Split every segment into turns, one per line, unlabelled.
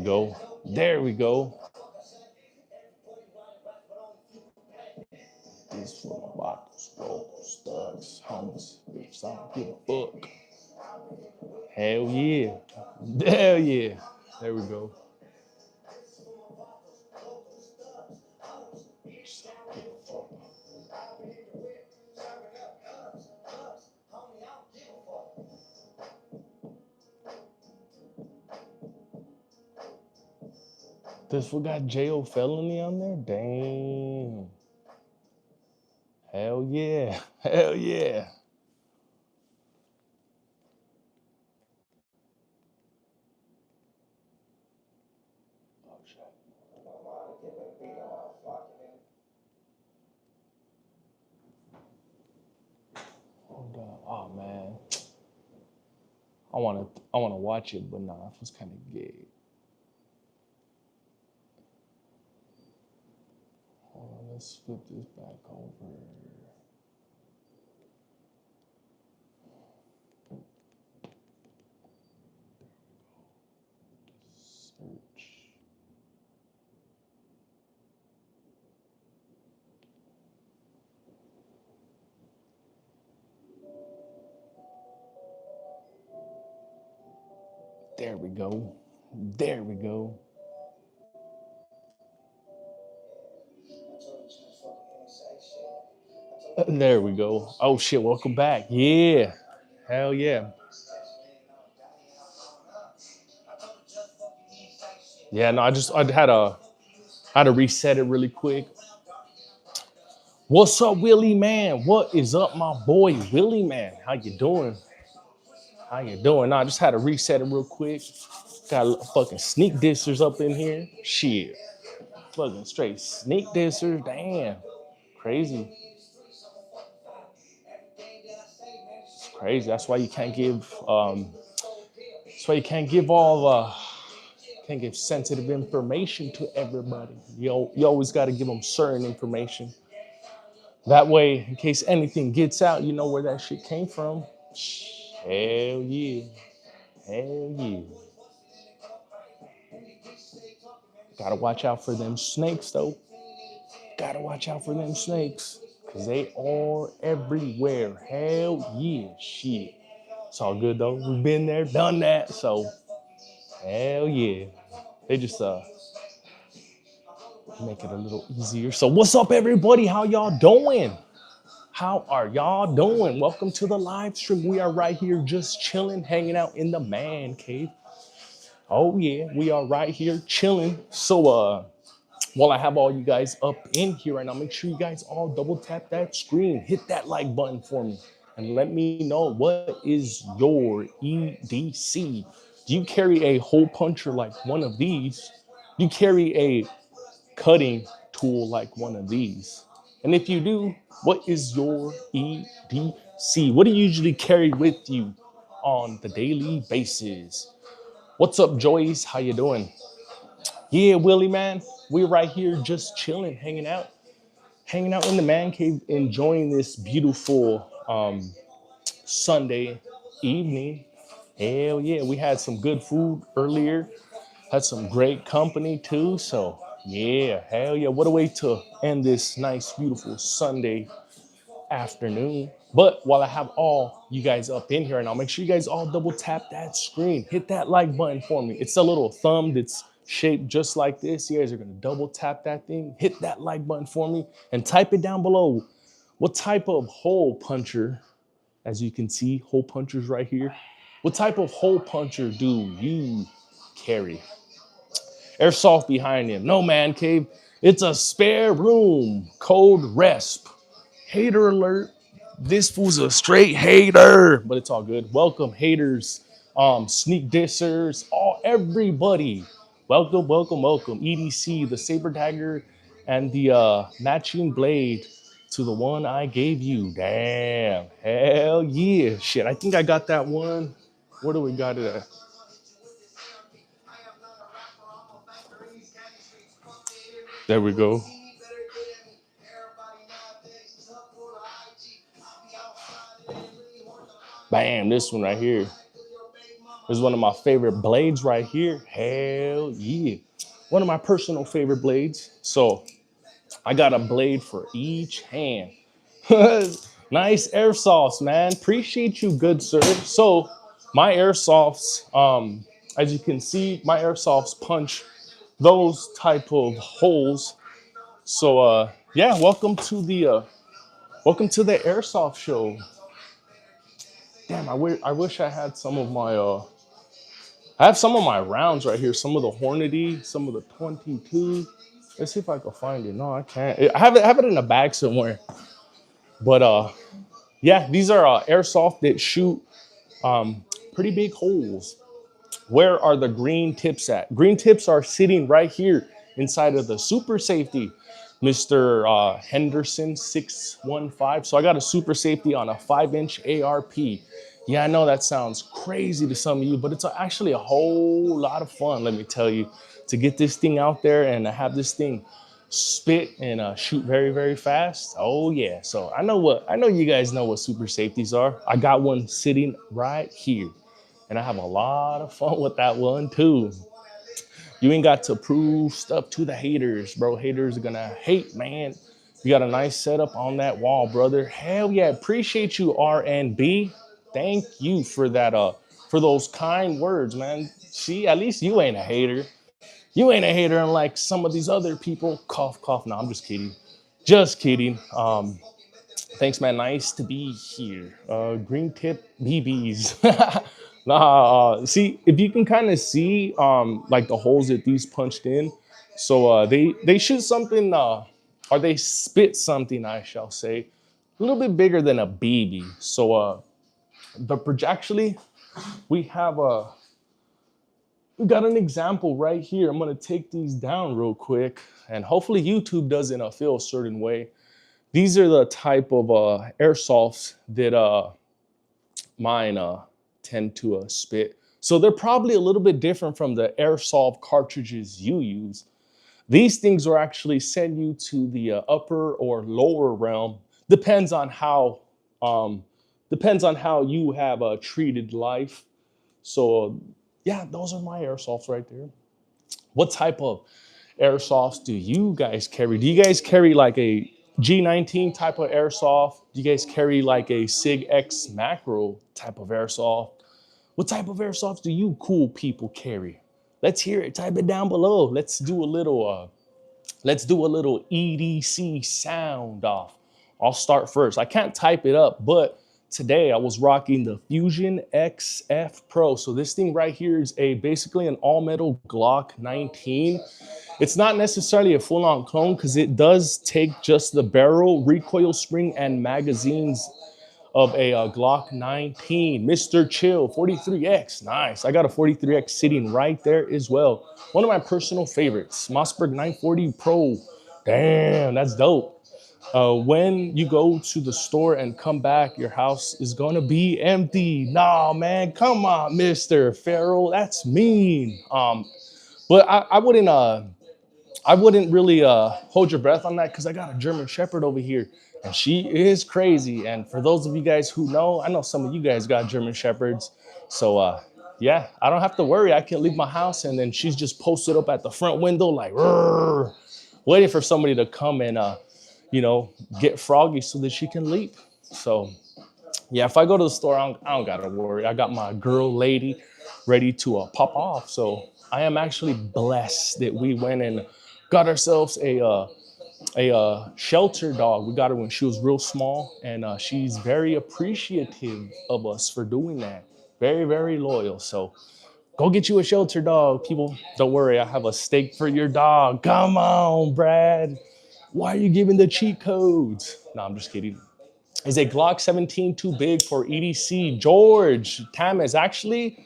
go. There we go. These for my bottles, rolls, thugs, homies, bitch, I don't give a fuck. Hell yeah. Hell yeah. There we go. This fool got jail felony on there? Damn. Hell yeah. Hell yeah. Oh shit. Hold up. Oh man. I wanna watch it, but nah, it was kinda gay. Hold on, let's flip this back over. Search. There we go. There we go. There we go. Oh shit, welcome back. Yeah. Hell yeah. Yeah, no, I had to reset it really quick. What's up, Willie man? What is up, my boy Willie man? How you doing? How you doing? No, I just had to reset it real quick. Got fucking sneak dissers up in here. Shit. Fucking straight sneak dissers. Damn. Crazy. It's crazy. That's why you can't give that's why you can't give sensitive information to everybody. You always gotta give them certain information. That way, in case anything gets out, you know where that shit came from. Hell yeah. Hell yeah. Gotta watch out for them snakes though. Gotta watch out for them snakes. Cause they are everywhere. Hell yeah. Shit. It's all good though. We've been there, done that. So hell yeah. They just make it a little easier. So what's up, everybody? How y'all doing? How are y'all doing? Welcome to the live stream. We are right here just chilling, hanging out in the man cave. Oh yeah, we are right here chilling. So while I have all you guys up in here right now, make sure you guys all double tap that screen, hit that like button for me, and let me know what is your EDC. Do you carry a hole puncher like one of these? Do you carry a cutting tool like one of these? And if you do, what is your EDC? What do you usually carry with you on the daily basis? What's up, Joyce? How you doing? Yeah, Willie, man. We're right here just chilling, hanging out in the man cave, enjoying this beautiful Sunday evening. Hell yeah, we had some good food earlier, had some great company too. So yeah, hell yeah, what a way to end this nice, beautiful Sunday afternoon. But while I have all you guys up in here, and I'll make sure you guys all double tap that screen, hit that like button for me. It's a little thumb that's shaped just like this. You guys are gonna double tap that thing, hit that like button for me, and type it down below. What type of hole puncher, as you can see, hole punchers right here. What type of hole puncher do you carry? Airsoft behind him. No, man cave. It's a spare room. Code RESP. Hater alert. This fool's a straight hater, but it's all good. Welcome, haters, sneak dissers, everybody. Welcome, welcome, welcome. EDC, the saber dagger, and the matching blade to the one I gave you. Damn, hell yeah. Shit, I think I got that one. Where do we got it at? There we go. Bam, this one right here. This is one of my favorite blades right here. Hell yeah. One of my personal favorite blades. So I got a blade for each hand. Nice airsoft, man. Appreciate you, good sir. So my airsofts, as you can see, my airsofts punch those type of holes. So yeah, welcome to the airsoft show. Damn, I wish I had some of my I have some of my rounds right here, some of the Hornady, some of the 22. Let's see if I can find it. No, I can't. I have it in a bag somewhere. But yeah, these are airsoft that shoot pretty big holes. Where are the green tips at? Green tips are sitting right here inside of the super safety, Mr. Henderson 615. So I got a super safety on a 5-inch ARP. Yeah, I know that sounds crazy to some of you, but it's actually a whole lot of fun, let me tell you, to get this thing out there and have this thing spit and shoot very, very fast. Oh yeah. So I know you guys know what super safeties are. I got one sitting right here. And I have a lot of fun with that one too. You ain't got to prove stuff to the haters, bro. Haters are gonna hate, man. You got a nice setup on that wall, brother. Hell yeah, appreciate you, RNB. Thank you for that, for those kind words, man. See, at least you ain't a hater. You ain't a hater unlike some of these other people. Cough, cough. No, I'm just kidding. Just kidding. Thanks, man. Nice to be here. Green tip BBs. Nah, see if you can kind of see like the holes that these punched in. So they shoot something or they spit something, I shall say, a little bit bigger than a BB. So the actually we got an example right here. I'm gonna take these down real quick, and hopefully YouTube doesn't feel a certain way. These are the type of airsofts that mine tend to spit. So they're probably a little bit different from the airsoft cartridges you use. These things are actually send you to the upper or lower realm. Um, depends on how you have treated life. So yeah, those are my airsofts right there. What type of airsofts do you guys carry? Do you guys carry like a G19 type of airsoft? Do you guys carry like a SIG X macro type of airsoft? What type of airsoft do you cool people carry? Let's hear it. Type it down below. Let's do a little EDC sound off. I'll start first. I can't type it up, but today I was rocking the Fusion XF Pro. So this thing right here is basically an all metal Glock 19. It's not necessarily a full-on clone because it does take just the barrel, recoil spring, and magazines of a Glock 19. Mr. Chill 43X. Nice. I got a 43X sitting right there as well. One of my personal favorites, Mossberg 940 Pro. Damn, that's dope. When you go to the store and come back, your house is gonna be empty. Nah, man, come on, Mr. Farrell. That's mean. But I wouldn't really hold your breath on that because I got a German Shepherd over here and she is crazy. And for those of you guys who know, I know some of you guys got German Shepherds. So yeah, I don't have to worry. I can leave my house and then she's just posted up at the front window like, "Rrr," waiting for somebody to come and, get froggy so that she can leap. So yeah, if I go to the store, I don't gotta worry. I got my girl lady ready to pop off. So I am actually blessed that we went and got ourselves a shelter dog. We got her when she was real small, and she's very appreciative of us for doing that. Very, very loyal. So go get you a shelter dog, people. Don't worry, I have a steak for your dog. Come on, Brad. Why are you giving the cheat codes? No, I'm just kidding. Is a Glock 17 too big for EDC? George Tamez, actually,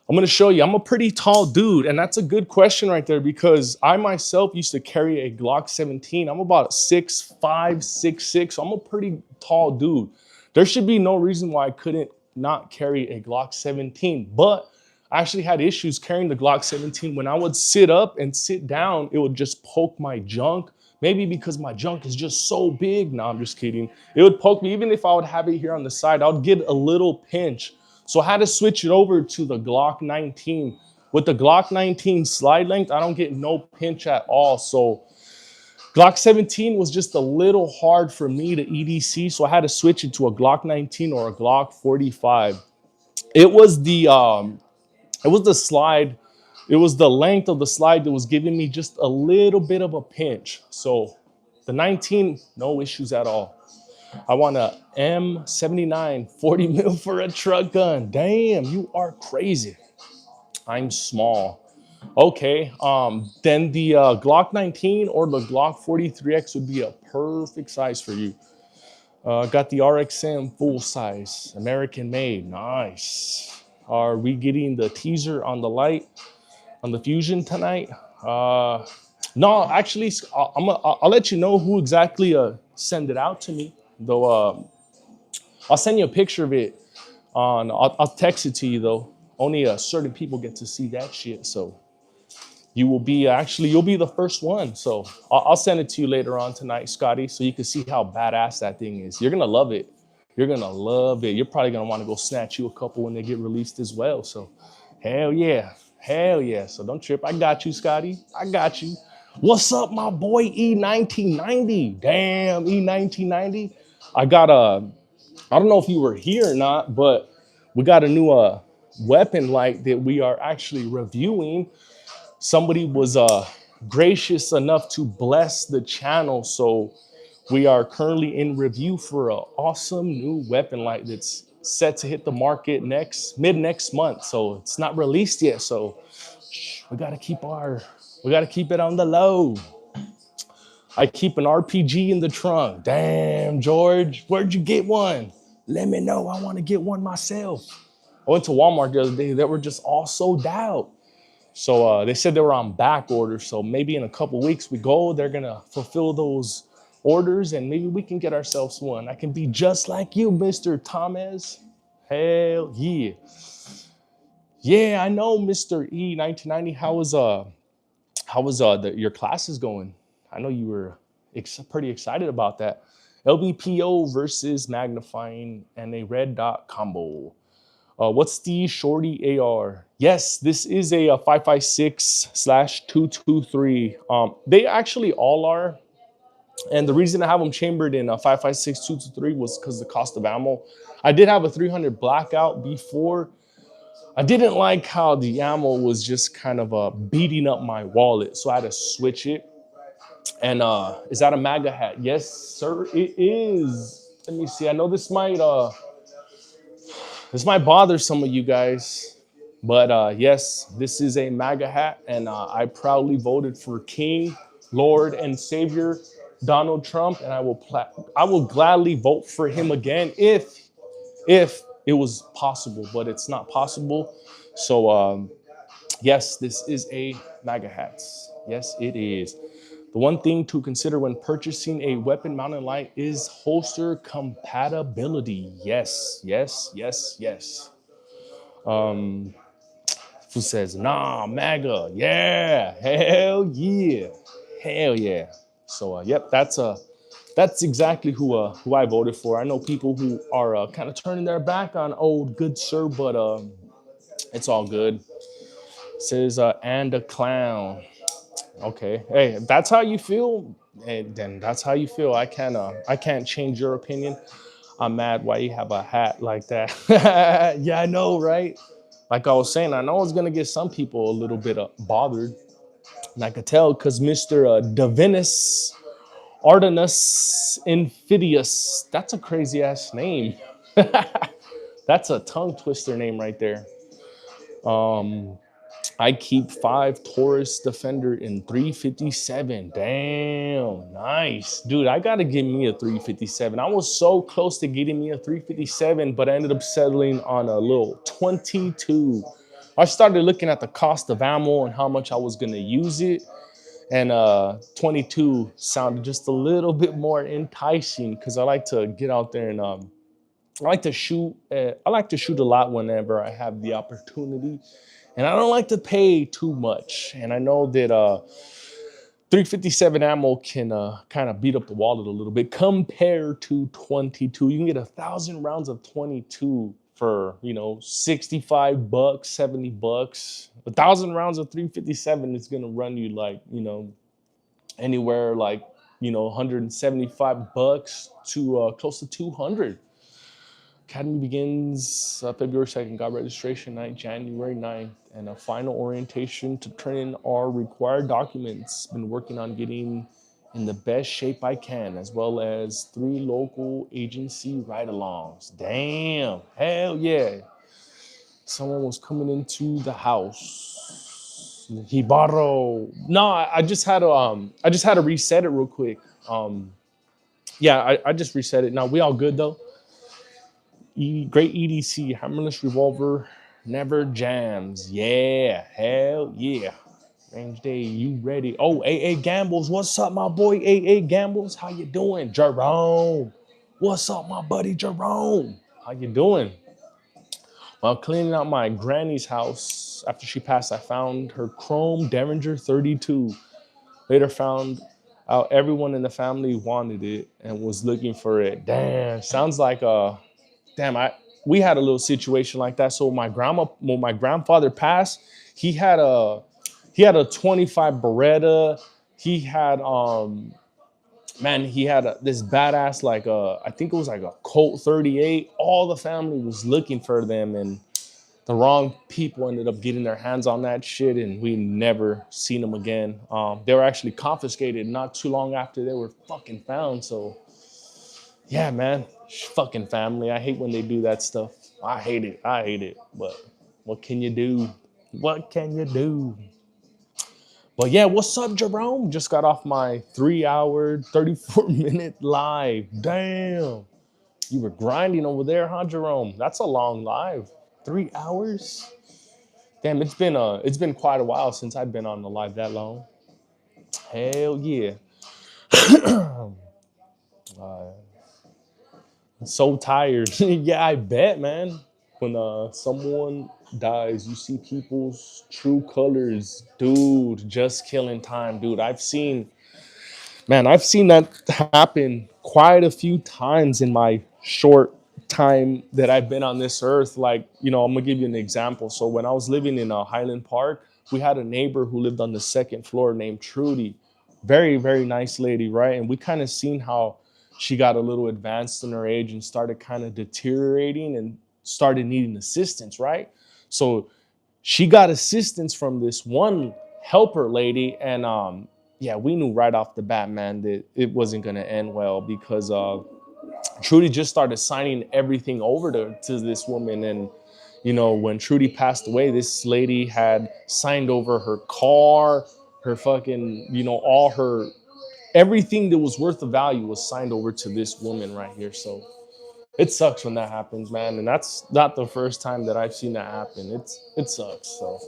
I'm going to show you. I'm a pretty tall dude, and that's a good question right there because I myself used to carry a Glock 17. I'm about 6'5", 6'6", so I'm a pretty tall dude. There should be no reason why I couldn't not carry a Glock 17, but I actually had issues carrying the Glock 17. When I would sit up and sit down, it would just poke my junk. Maybe because my junk is just so big. No, I'm just kidding. It would poke me. Even if I would have it here on the side, I would get a little pinch. So I had to switch it over to the Glock 19. With the Glock 19 slide length, I don't get no pinch at all. So Glock 17 was just a little hard for me to EDC, so I had to switch it to a Glock 19 or a Glock 45. It was the slide, it was the length of the slide that was giving me just a little bit of a pinch. So the 19, no issues at all. I want a M79 40 mil for a truck gun. Damn, you are crazy. I'm small. Okay, then the Glock 19 or the Glock 43X would be a perfect size for you. Got the RXM full size, American made, nice. Are we getting the teaser on the light, on the Fusion tonight? No, actually, I'll let you know who exactly send it out to me. Though I'll send you a picture of it I'll text it to you though. Only certain people get to see that shit, so you will be you'll be the first one. So I'll send it to you later on tonight, Scotty, so you can see how badass that thing is. You're gonna love it. You're gonna love it. You're probably gonna want to go snatch you a couple when they get released as well. So hell yeah. Hell yeah. So don't trip. I got you, Scotty. I got you. What's up, my boy E1990? Damn, E1990. I got I don't know if you were here or not, but we got a new weapon light that we are actually reviewing. Somebody was gracious enough to bless the channel, so we are currently in review for an awesome new weapon light that's set to hit the market mid next month. So it's not released yet, so we gotta keep it on the low. I keep an RPG in the trunk. Damn, George, where'd you get one? Let me know. I want to get one myself. I went to Walmart the other day. They were just all sold out. So they said they were on back order. So maybe in a couple weeks we go, they're going to fulfill those orders and maybe we can get ourselves one. I can be just like you, Mr. Thomas. Hell yeah. Yeah, I know, Mr. E 1990. How was your classes going? I know you were pretty excited about that. LBPO versus magnifying and a red dot combo. What's the shorty AR? Yes, this is a 5.56/223. They actually all are. And the reason I have them chambered in a 5.56/223 was because the cost of ammo. I did have a 300 blackout before. I didn't like how the ammo was just kind of beating up my wallet, so I had to switch it. And is that a MAGA hat? Yes, sir, it is. Let me see. I know this might bother some of you guys, but yes, this is a MAGA hat, and I proudly voted for King, Lord, and Savior Donald Trump, and I will gladly vote for him again if it was possible, but it's not possible. So yes, this is a MAGA hat. Yes, it is. The one thing to consider when purchasing a weapon mounted light is holster compatibility. Yes, yes, yes, yes. Who says, nah, MAGA, yeah, hell yeah, hell yeah. So yep, that's exactly who I voted for. I know people who are kind of turning their back on old good sir, but it's all good. It says and a clown. Okay, hey, if that's how you feel, then that's how you feel. I can't change your opinion. I'm mad why you have a hat like that. Yeah, I know, right? Like I was saying, I know it's gonna get some people a little bit bothered, and I could tell because Mr. Divinus Ardenus Infidius, that's a crazy ass name. That's a tongue twister name right there. I keep 5 Taurus Defender in 357. Damn, nice. Dude, I gotta get me a 357. I was so close to getting me a 357, but I ended up settling on a little 22. I started looking at the cost of ammo and how much I was gonna use it. And 22 sounded just a little bit more enticing because I like to get out there and I like to shoot. I like to shoot a lot whenever I have the opportunity. And I don't like to pay too much. And I know that 357 ammo can kind of beat up the wallet a little bit compared to 22. You can get 1,000 rounds of 22 for 65 bucks, $70. 1,000 rounds of 357 is gonna run you like anywhere like 175 bucks to close to 200. Academy begins February 2nd. Got registration night January 9th, and a final orientation to turn in our required documents. Been working on getting in the best shape I can, as well as 3 local agency ride-alongs. Damn, hell yeah! Someone was coming into the house. Hibaro. No, I just had to reset it real quick. Yeah, I just reset it. Now we all good though. Great EDC, hammerless revolver, never jams. Yeah, hell yeah. Range day, you ready? Oh, AA Gambles, what's up, my boy? AA Gambles, how you doing? Jerome, what's up, my buddy Jerome? How you doing? While cleaning out my granny's house after she passed, I found her chrome Derringer 32. Later found out everyone in the family wanted it and was looking for it. Damn, sounds like damn, we had a little situation like that. So when my grandfather passed, he had a he had a 25 Beretta. He had he had this badass like I think it was like a Colt 38. All the family was looking for them, and the wrong people ended up getting their hands on that shit, and we never seen them again. They were actually confiscated not too long after they were fucking found. So yeah, man, fucking family. I hate when they do that stuff. I hate it. I hate it. But what can you do? What can you do? But yeah, what's up, Jerome? Just got off my 3-hour, 34-minute live. Damn. You were grinding over there, huh, Jerome? That's a long live. 3 hours? Damn, it's been quite a while since I've been on the live that long. Hell yeah. uh, So tired. Yeah, I bet, man. When someone dies, you see people's true colors. Dude, just killing time, dude. I've seen that happen quite a few times in my short time that I've been on this earth. Like, I'm gonna give you an example. So when I was living in Highland Park, we had a neighbor who lived on the second floor named Trudy. Very, very nice lady, right? And we kind of seen how she got a little advanced in her age and started kind of deteriorating and started needing assistance, right? So she got assistance from this one helper lady, and yeah, we knew right off the bat, man, that it wasn't going to end well, because Trudy just started signing everything over to this woman. And when Trudy passed away, this lady had signed over her car, her fucking all her everything that was worth of value was signed over to this woman right here. So it sucks when that happens, man. And that's not the first time that I've seen that happen. It sucks. So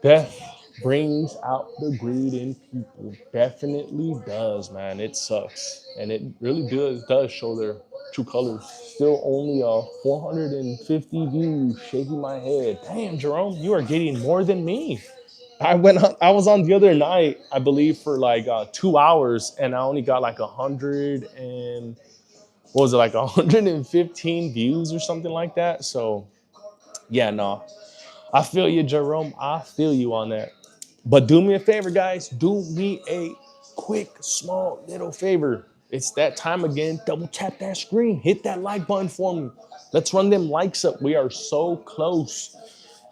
death brings out the greed in people. Definitely does, man. It sucks. And it really does show their true colors. Still only 450 views. Shaking my head. Damn, Jerome, you are getting more than me. I was on the other night, I believe, for like 2 hours, and I only got like 100 and what was it, like 115 views or something like that. So yeah, no, I feel you, Jerome. I feel you on that. But do me a favor, guys. Do me a quick, small, little favor. It's that time again. Double tap that screen. Hit that like button for me. Let's run them likes up. We are so close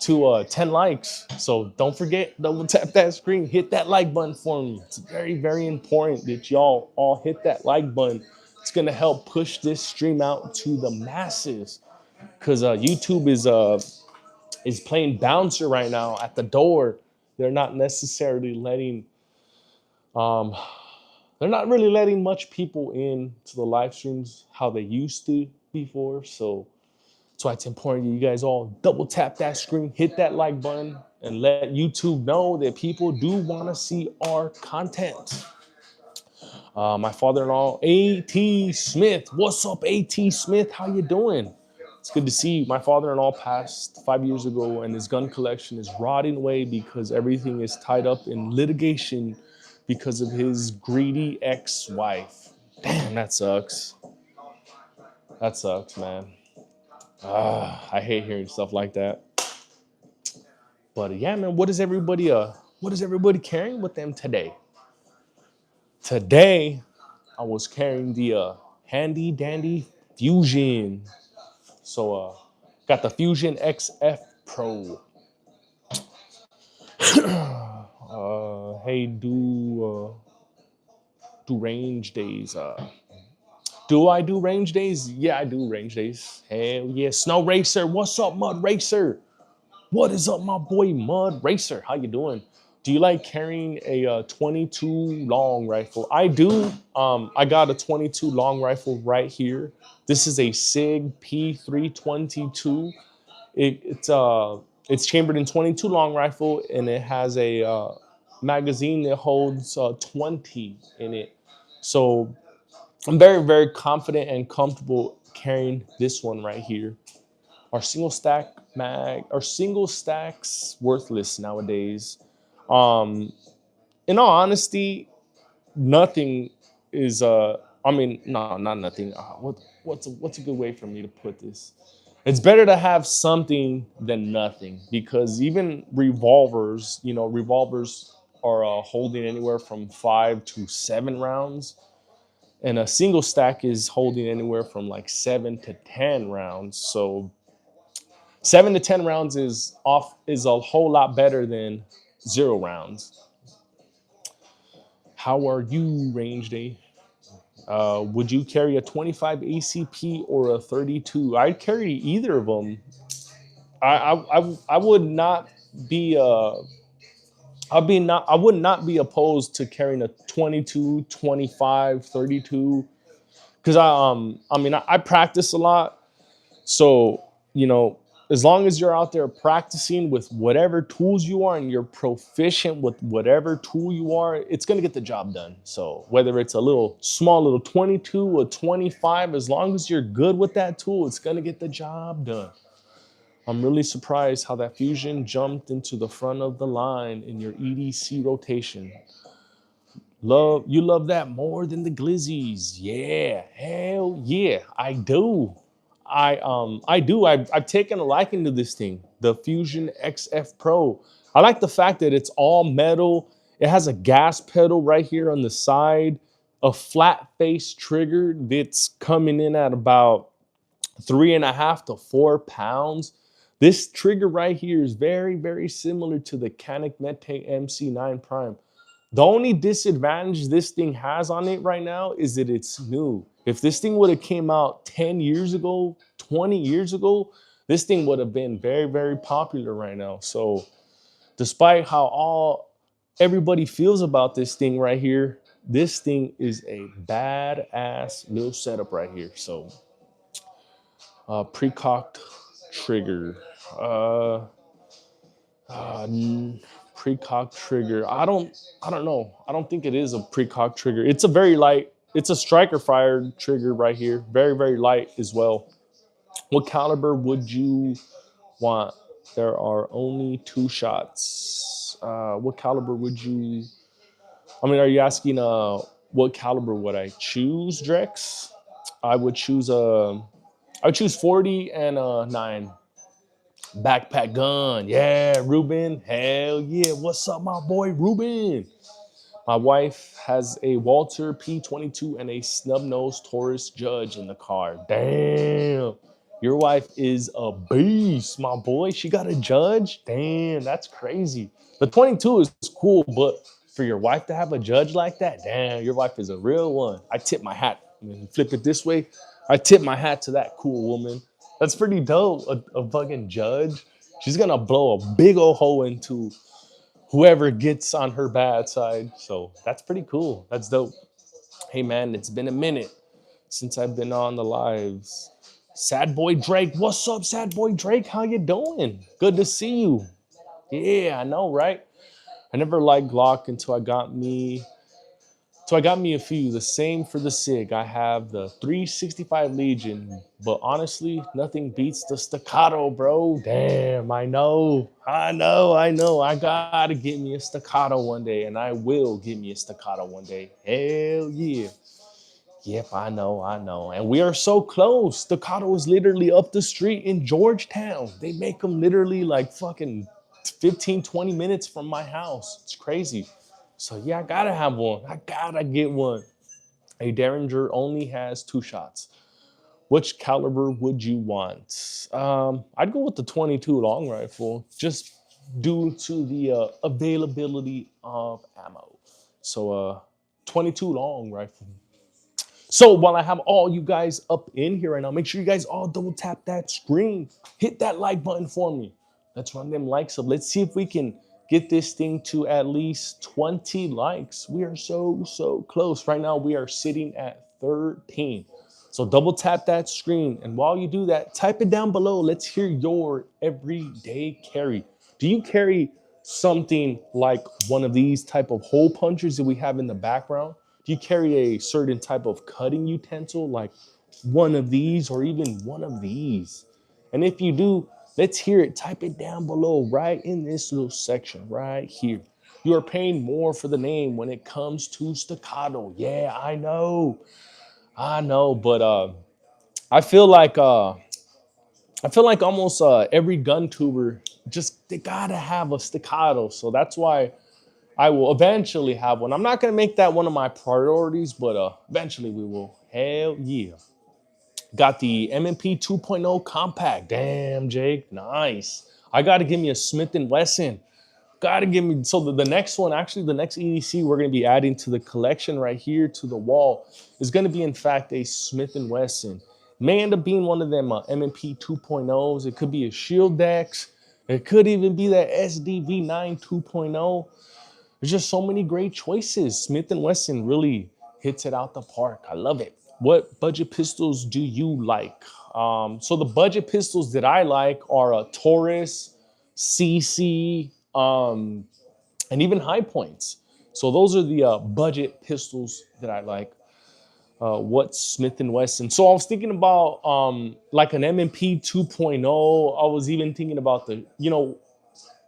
to 10 likes. So don't forget, double tap that screen. Hit that like button for me. It's very, very important that y'all all hit that like button. It's going to help push this stream out to the masses, because YouTube is playing bouncer right now at the door. They're not necessarily letting um they're not really letting much people in to the live streams how they used to before. So that's why it's important that you guys all double tap that screen, hit that like button, and let YouTube know that people do want to see our content. My father-in-law, A.T. Smith. What's up, A.T. Smith? How you doing? It's good to see you. My father-in-law passed 5 years ago, and his gun collection is rotting away because everything is tied up in litigation because of his greedy ex-wife. Damn, that sucks. That sucks, man. I hate hearing stuff like that. But yeah, man, what is everybody carrying with them today? Today, I was carrying the handy dandy Fusion. So got the Fusion XF Pro. Hey, do range days. Do I do range days? Yeah, I do range days. Hell yeah, Snow Racer. What's up, Mud Racer? What is up, my boy Mud Racer? How you doing? Do you like carrying a 22 long rifle? I do. I got a 22 long rifle right here. This is a Sig P322. It's chambered in 22 long rifle, and it has a magazine that holds 20 in it. So I'm very, very confident and comfortable carrying this one right here. Our single stacks worthless nowadays. Um, in all honesty, nothing is I mean, no, not nothing. What's a good way for me to put this? It's better to have something than nothing, because even revolvers, revolvers are holding anywhere from 5 to 7 rounds, and a single stack is holding anywhere from like 7 to 10 rounds. So 7 to 10 rounds is a whole lot better than 0 rounds. How are you, range day? Would you carry a 25 ACP or a 32? I'd carry either of them. I would not be I would not be opposed to carrying a 22, 25, 32, because I practice a lot. So, you know, as long as you're out there practicing with whatever tools you are and you're proficient with whatever tool you are, it's going to get the job done. So, whether it's a little small little 22 or 25, as long as you're good with that tool, it's going to get the job done. I'm really surprised how that Fusion jumped into the front of the line in your EDC rotation. Love that more than the glizzies. Yeah, hell yeah, I do. I do. I've taken a liking to this thing, the Fusion XF Pro. I like the fact that it's all metal. It has a gas pedal right here on the side, a flat face trigger that's coming in at about 3.5 to 4 pounds. This trigger right here is very, very similar to the Canik Mete MC9 Prime. The only disadvantage this thing has on it right now is that it's new. If this thing would have came out 10 years ago, 20 years ago, this thing would have been very, very popular right now. So despite how all everybody feels about this thing right here, this thing is a badass little setup right here. So pre-cocked trigger. Uh, uh, Pre-cocked trigger. I don't know. I don't think it is a pre-cocked trigger. It's a very light. It's a striker fired trigger right here. Very, very light as well. What caliber would you want? There are only 2 shots. What caliber would you? I mean, are you asking what caliber would I choose, Drex? I would choose I would choose 40 and 9. Backpack gun. Yeah, Ruben. Hell yeah. What's up, my boy Ruben? My wife has a Walter P22 and a snub-nosed Taurus Judge in the car. Damn. Your wife is a beast, my boy. She got a Judge? Damn, that's crazy. The 22 is cool, but for your wife to have a Judge like that, damn, your wife is a real one. I tip my hat. When you flip it this way, I tip my hat to that cool woman. That's pretty dope. A fucking Judge. She's gonna blow a big old hole into whoever gets on her bad side. So that's pretty cool. That's dope. Hey man, it's been a minute since I've been on the lives. Sad boy Drake, what's up, sad boy Drake? How you doing? Good to see you. Yeah, I know, right? I never liked Glock until I got me a few. The same for the SIG. I have the 365 Legion, but honestly, nothing beats the staccato, bro. Damn, I know. I gotta get me a staccato one day, and I will get me a staccato one day. Hell yeah. Yep, I know. And we are so close. Staccato is literally up the street in Georgetown. They make them literally like fucking 15, 20 minutes from my house. It's crazy. So yeah, I gotta have one. I gotta get one. A Derringer only has 2 shots. Which caliber would you want? I'd go with the 22 long rifle, just due to the availability of ammo. So 22 long rifle. So while I have all you guys up in here right now, make sure you guys all double tap that screen. Hit that like button for me. Let's run them likes up. Let's see if we can get this thing to at least 20 likes. We are so close. Right now we are sitting at 13. So double tap that screen. And while you do that, type it down below. Let's hear your everyday carry. Do you carry something like one of these type of hole punchers that we have in the background? Do you carry a certain type of cutting utensil like one of these or even one of these? And if you do, let's hear it. Type it down below right in this little section right here. You are paying more for the name when it comes to Staccato. Yeah, I know, but I feel like almost every gun tuber just they gotta have a Staccato. So that's why I will eventually have one. I'm not gonna make that one of my priorities, but eventually we will. Hell yeah! Got the M&P 2.0 compact. Damn, Jake, nice. I gotta give me a Smith and Wesson. Gotta give me so the next one, actually the next EDC we're gonna be adding to the collection right here to the wall is gonna be in fact a Smith and Wesson. May end up being one of them M&P 2.0s. It could be a Shield Dex. It could even be that SDV9 2.0. There's just so many great choices. Smith and Wesson really hits it out the park. I love it. What budget pistols do you like? So the budget pistols that I like are a Taurus, CC, and even High Points. So those are the budget pistols that I like. What Smith and Wesson? So I was thinking about like an M&P 2.0. I was even thinking about the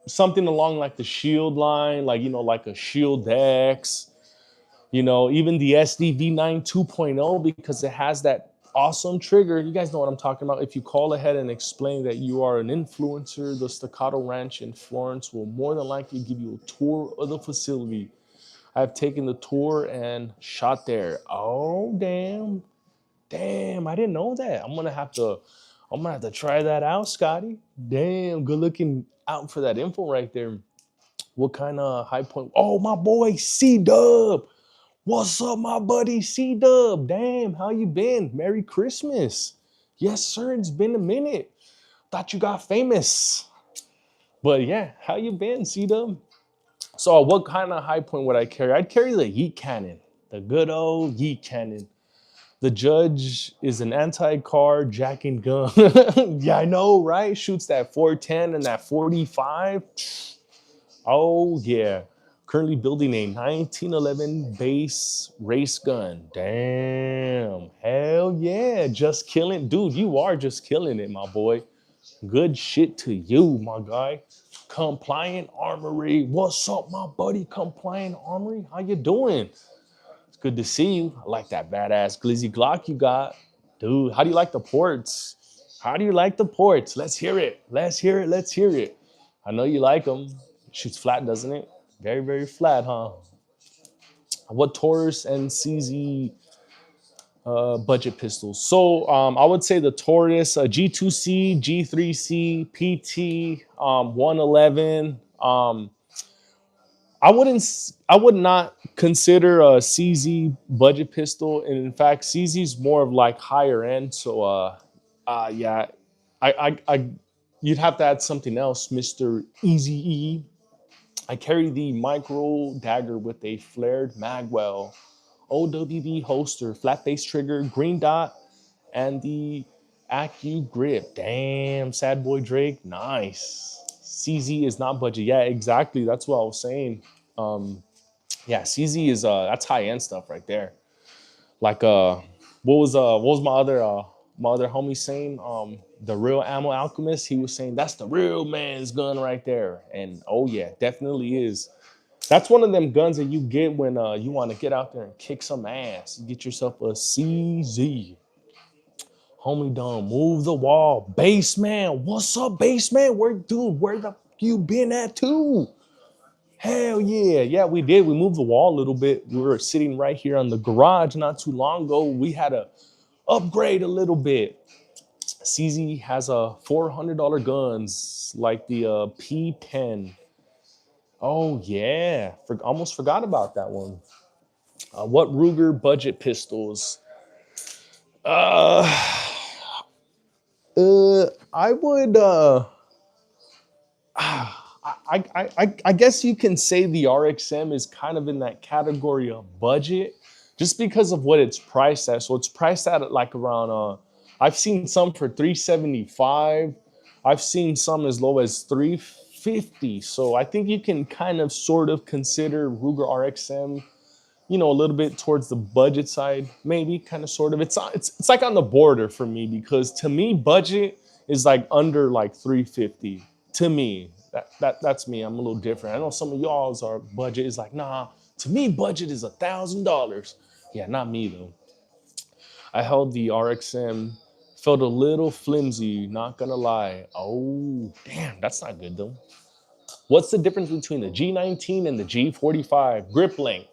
something along like the Shield line, like like a Shield X, even the SDV9 2.0 because it has that awesome trigger. You guys know what I'm talking about. If you call ahead and explain that you are an influencer, the Staccato Ranch in Florence will more than likely give you a tour of the facility. I've taken the tour and shot there. Oh damn! I didn't know that. I'm gonna have to try that out, Scotty. Damn, good looking out for that info right there. What kind of high point? Oh, my boy C Dub. What's up, my buddy C Dub? Damn, how you been? Merry Christmas. Yes, sir. It's been a minute. Thought you got famous. But yeah, how you been, C Dub? So, what kind of high point would I carry? I'd carry the Yeet Cannon, the good old Yeet Cannon. The judge is an anti-car jacking gun. Yeah, I know, right? Shoots that 410 and that 45. Oh, yeah. Currently building a 1911 base race gun. Damn. Hell yeah. Just killing. Dude, you are just killing it, my boy. Good shit to you, my guy. Compliant Armory. What's up, my buddy? Compliant Armory. How you doing? It's good to see you. I like that badass glizzy Glock you got. Dude, how do you like the ports? How do you like the ports? Let's hear it. Let's hear it. Let's hear it. I know you like them. Shoots flat, doesn't it? Very flat, huh? What Taurus and CZ budget pistols? So I would say the Taurus, G2C, G3C, PT, 111. I would not consider a CZ budget pistol, and in fact, CZ is more of like higher end. So, yeah, you'd have to add something else, Mister Easy E. I carry the micro dagger with a flared magwell, OWB holster, flat base trigger, green dot, and the Acu grip. Damn, sad boy Drake, nice. CZ is not budget. Yeah, exactly. That's what I was saying. Yeah, CZ is that's high end stuff right there. Like what was my other homie saying? The real ammo alchemist, he was saying that's the real man's gun right there. And oh yeah, definitely is. That's one of them guns that you get when you want to get out there and kick some ass. You get yourself a CZ. Homie done move the wall. Baseman, what's up, baseman? Where the you been at too? Hell yeah. Yeah, we did. We moved the wall a little bit. We were sitting right here on the garage not too long ago. We had to upgrade a little bit. CZ has a $400 guns like the P10. Oh yeah, almost forgot about that one. What Ruger budget pistols? Uh, I would. I guess you can say the RXM is kind of in that category of budget, just because of what it's priced at. So it's priced at like around. I've seen some for 375. I've seen some as low as 350. So I think you can kind of sort of consider Ruger RXM, a little bit towards the budget side, maybe kind of sort of. It's like on the border for me, because to me budget is like under like 350. To me, that's me. I'm a little different. I know some of y'all's are budget is like, nah. To me, budget is $1,000. Yeah, not me though. I held the RXM, felt a little flimsy. Not gonna lie. Oh damn, that's not good though. What's the difference between the G19 and the G45 grip length?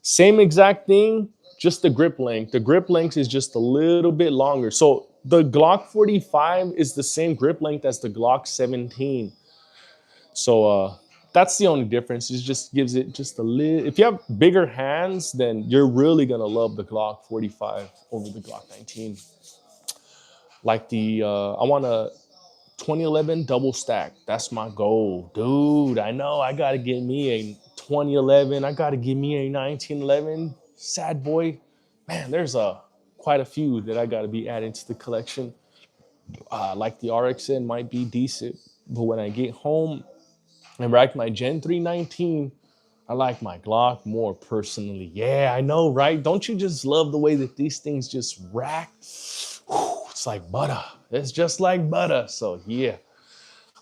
Same exact thing, just the grip length. The grip length is just a little bit longer. So the Glock 45 is the same grip length as the Glock 17. So that's the only difference. It just gives it just a little. If you have bigger hands, then you're really gonna love the Glock 45 over the Glock 19. Like I want a 2011 double stack. That's my goal, dude. I know I gotta get me a 2011. I gotta get me a 1911. Sad boy, man. There's quite a few that I gotta be adding to the collection. Like the RXN might be decent, but when I get home and rack my Gen 319, I like my Glock more personally. Yeah, I know, right? Don't you just love the way that these things just rack? It's like butter. It's just like butter. So yeah,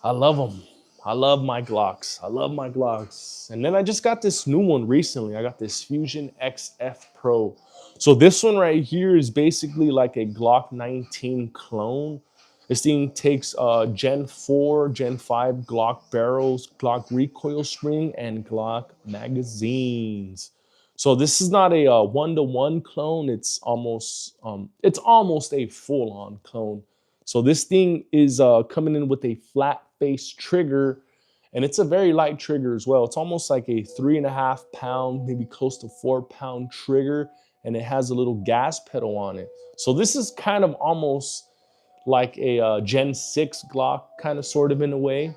I love them. I love my Glocks. I love my Glocks. And then I just got this new one recently. I got this Fusion XF Pro. So this one right here is basically like a Glock 19 clone. This thing takes Gen 4, Gen 5 Glock barrels, Glock recoil spring, and Glock magazines. So this is not a one-to-one clone. It's almost a full-on clone. So this thing is coming in with a flat face trigger, and it's a very light trigger as well. It's almost like a 3.5 pound, maybe close to 4 pound trigger, and it has a little gas pedal on it. So this is kind of almost like a Gen 6 Glock, kind of sort of in a way.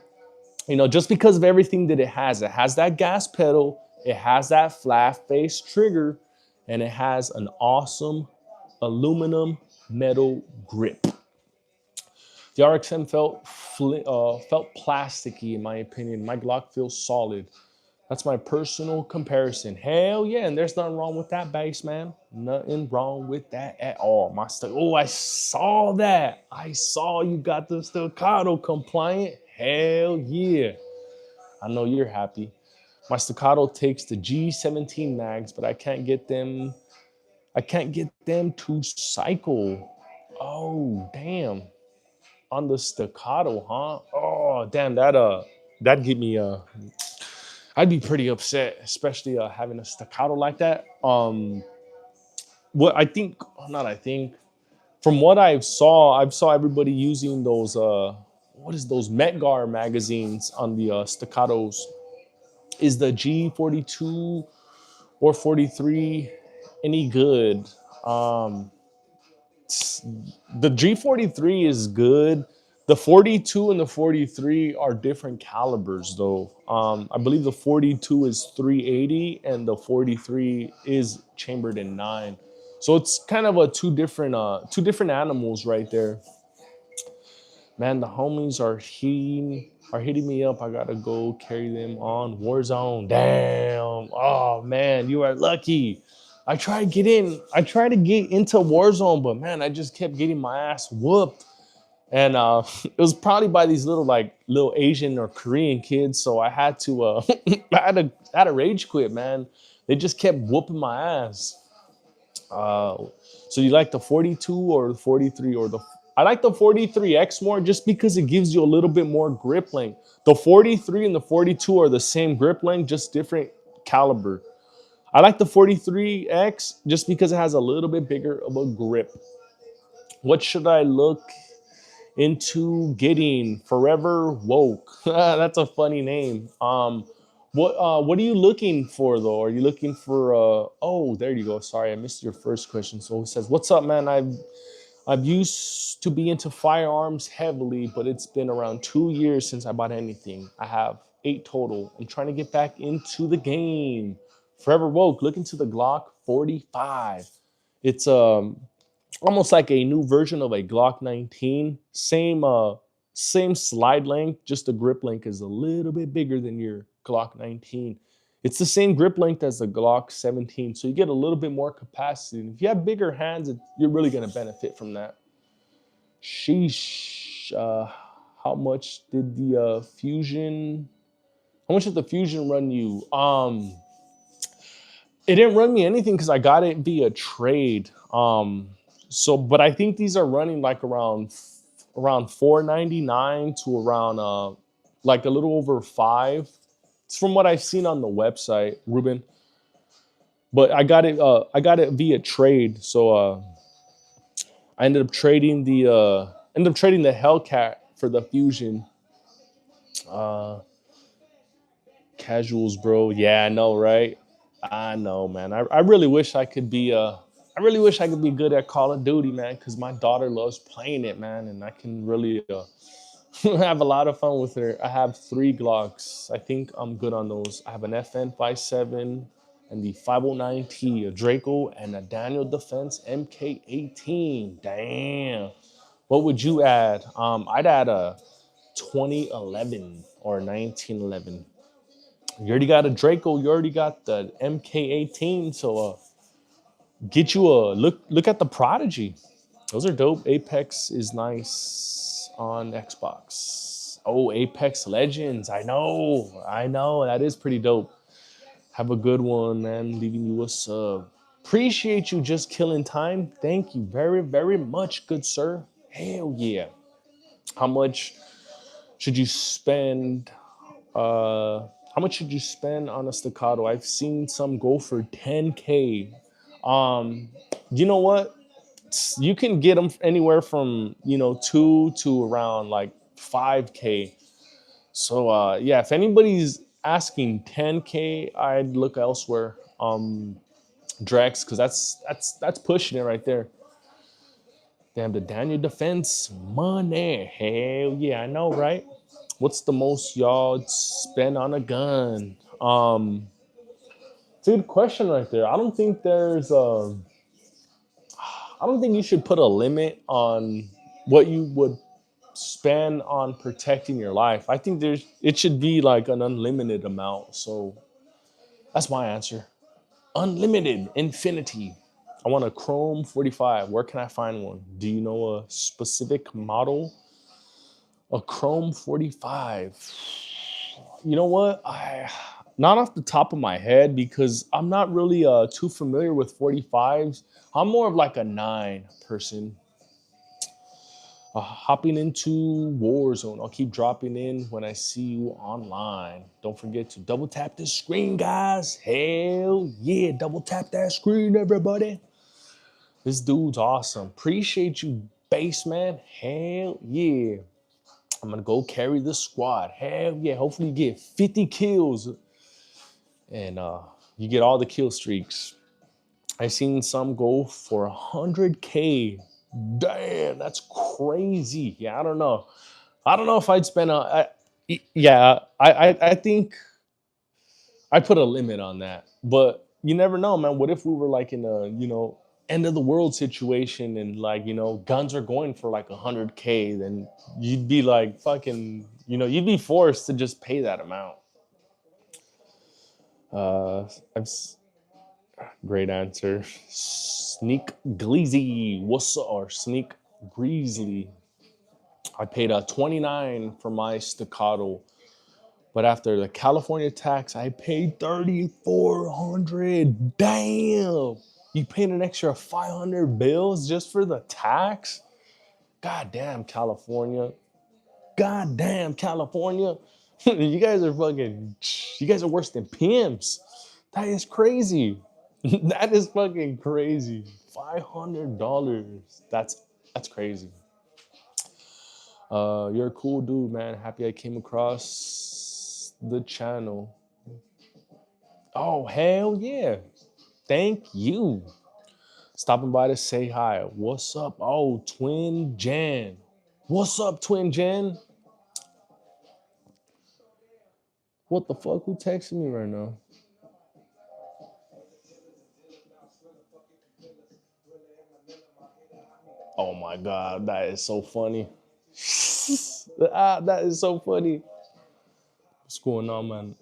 Just because of everything that it has. It has that gas pedal, it has that flat face trigger, and it has an awesome aluminum metal grip. The RXM felt plasticky in my opinion. My Glock feels solid. That's my personal comparison. Hell yeah, and there's nothing wrong with that, base man. Nothing wrong with that at all. Oh, I saw that. I saw you got the staccato compliant. Hell yeah. I know you're happy. My staccato takes the G17 mags, but I can't get them to cycle. Oh, damn. On the staccato, huh? Oh, damn, that'd get me I'd be pretty upset, especially having a staccato like that. What I think, not I think, from what I've saw everybody using those those Metgar magazines on the staccatos. Is the G42 or 43 any good? The G43 is good. The 42 and the 43 are different calibers, though. I believe the 42 is 380 and the 43 is chambered in 9. So it's kind of two different animals right there. Man, the homies are hitting me up. I gotta go carry them on Warzone. Damn. Oh man, you are lucky. I tried to get into Warzone, but man, I just kept getting my ass whooped. and it was probably by these little Asian or Korean kids. So I had to I had to rage quit, man. They just kept whooping my ass. Uh, so you like the 42 or the 43 or the I like the 43X more just because it gives you a little bit more grip length. The 43 and the 42 are the same grip length, just different caliber. I like the 43X just because it has a little bit bigger of a grip. What should I look into getting? Forever woke. That's a funny name. What are you looking for though? Are you looking for oh, there you go. Sorry, I missed your first question. So it says, "What's up, man? I've used to be into firearms heavily, but it's been around 2 years since I bought anything. I have 8 total. I'm trying to get back into the game. Forever woke. Look into the Glock 45. It's almost like a new version of a Glock 19. Same slide length, just the grip length is a little bit bigger than your Glock 19. It's the same grip length as the Glock 17, so you get a little bit more capacity. And if you have bigger hands, you're really going to benefit from that. Sheesh. How much did the Fusion? How much did the Fusion run you? It didn't run me anything because I got it via trade. But I think these are running like around 499 to around like a little over five. It's from what I've seen on the website, Ruben. But I got it via trade. So I ended up trading the Hellcat for the Fusion. Uh, Casuals, bro. Yeah, I know, right? I know, man. I really wish I could be I really wish I could be good at Call of Duty, man, because my daughter loves playing it, man, and I can really have a lot of fun with her. I have 3 Glocks. I think I'm good on those. I have an FN 57 and the 509T, a Draco, and a Daniel Defense MK18. Damn. What would you add? I'd add a 2011 or 1911. You already got a Draco. You already got the MK18. So get you a look. Look at the Prodigy. Those are dope. Apex is nice on Xbox. Oh, Apex Legends. I know. I know. That is pretty dope. Have a good one, man. Leaving you a sub. Appreciate you just killing time. Thank you very, very much, good sir. Hell yeah. How much should you spend how much should you spend on a staccato? I've seen some go for 10K. Um, you know what? You can get them anywhere from 2 to around like 5K. So yeah, if anybody's asking 10K, I'd look elsewhere. Drex, because that's pushing it right there. Damn, the Daniel Defense money. Hell yeah, I know, right? What's the most y'all spend on a gun? It's a good question right there. I don't think you should put a limit on what you would spend on protecting your life. I think it should be like an unlimited amount. So that's my answer. Unlimited, infinity. I want a Chrome 45. Where can I find one? Do you know a specific model? A Chrome 45. You know what? I not off the top of my head because I'm not really too familiar with 45s. I'm more of like a 9 person. Hopping into Warzone. I'll keep dropping in when I see you online. Don't forget to double tap the screen, guys. Hell yeah, double tap that screen, everybody. This dude's awesome. Appreciate you, base man. Hell yeah. I'm gonna go carry the squad. Hell yeah. Hopefully you get 50 kills and you get all the kill streaks. I've seen some go for 100K. Damn, that's crazy. Yeah, I don't know. I don't know if I'd spend yeah, I think I put a limit on that. But you never know, man. What if we were like in a, end of the world situation and like, guns are going for like 100K, then you'd be like fucking, you'd be forced to just pay that amount. Uh I've Great answer. Sneak Gleazy. What's up? Or Sneak Greasley. I paid a 29 for my staccato, but after the California tax, I paid 3,400. Damn. You paid an extra 500 bills just for the tax? God damn, California. God damn, California. You guys are fucking, you guys are worse than pimps. That is crazy. That is fucking crazy. $500. That's crazy. You're a cool dude, man. Happy I came across the channel. Oh, hell yeah. Thank you. Stopping by to say hi. What's up? Oh, Twin Jan. What's up, Twin Jan? What the fuck? Who texting me right now? Oh my god, that is so funny. That is so funny. What's going on, man?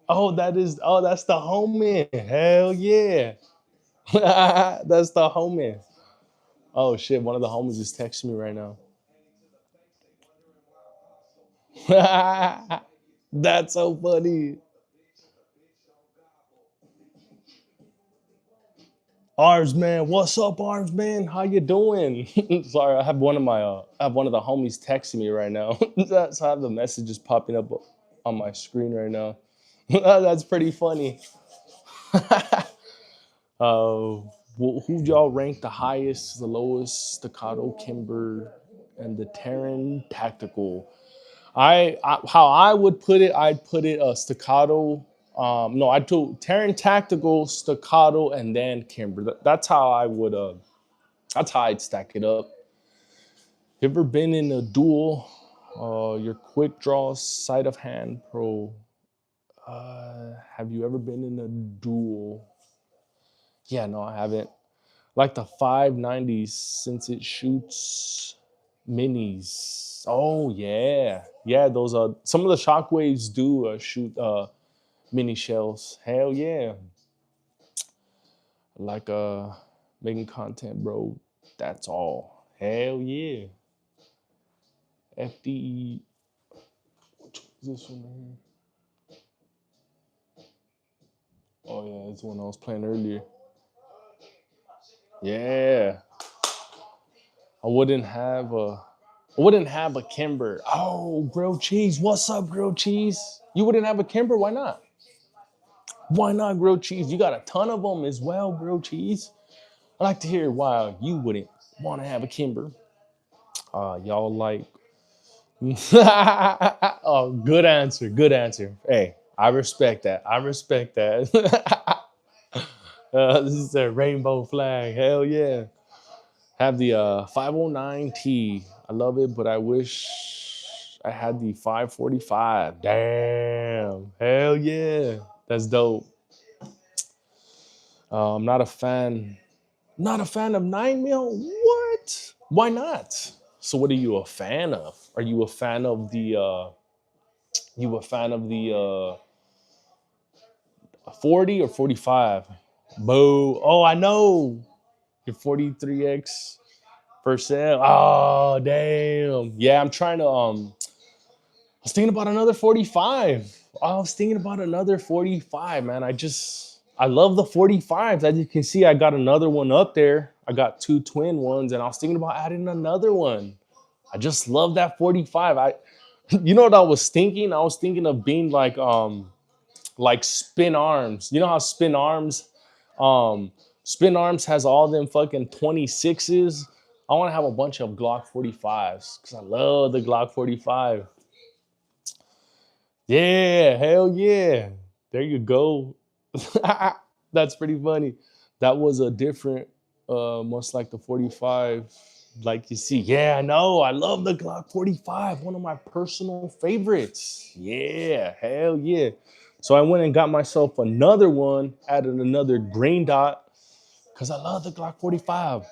Oh, that's the homie. Hell yeah. That's the homie. Oh shit, one of the homies is texting me right now. That's so funny. Arms man, what's up, Arms man? How you doing? Sorry, I have one of the homies texting me right now. So I have the messages popping up on my screen right now. That's pretty funny. Uh, who y'all rank the highest, the lowest? Staccato, Kimber, and the Terran Tactical. How I would put it, I'd put it staccato. No, I'd do Terran Tactical, staccato, and then Kimber. That's how I would. That's how I'd stack it up. You ever been in a duel? Your quick draw, sleight of hand pro. Have you ever been in a duel? Yeah, no, I haven't. Like the 590s since it shoots minis. Oh yeah, yeah. Those are some of the shockwaves do shoot mini shells. Hell yeah. Like making content, bro. That's all. Hell yeah. FDE. Which is this one right here? Oh yeah, it's the one I was playing earlier. Yeah. I wouldn't have a I wouldn't have a Kimber. Oh, grilled cheese. What's up, grilled cheese? You wouldn't have a Kimber? Why not? Why not grilled cheese? You got a ton of them as well, grilled cheese. I'd like to hear why you wouldn't want to have a Kimber. Y'all like. Oh, good answer. Good answer. Hey, I respect that. I respect that. This is a rainbow flag. Hell yeah. Have the 509T. I love it, but I wish I had the 545. Damn. Hell yeah. That's dope. I'm not a fan. Not a fan of 9 mil? What? Why not? So what are you a fan of? Are you a fan of the you a fan of the 40 or 45? Boo. Oh, I know. Your 43X for sale. Oh, damn. Yeah, I'm trying to I was thinking about another 45. I was thinking about another 45, man. I love the 45s. As you can see, I got another one up there. I got two twin ones, and I was thinking about adding another one. I just love that 45. You know what I was thinking? I was thinking of being like spin arms. You know how um spin arms has all them fucking 26s. I want to have a bunch of Glock 45s because I love the Glock 45. Yeah, hell yeah. There you go. That's pretty funny. That was a different, much like the 45, like you see. Yeah, I know. I love the Glock 45. One of my personal favorites. Yeah, hell yeah. So I went and got myself another one, added another green dot, because I love the Glock 45.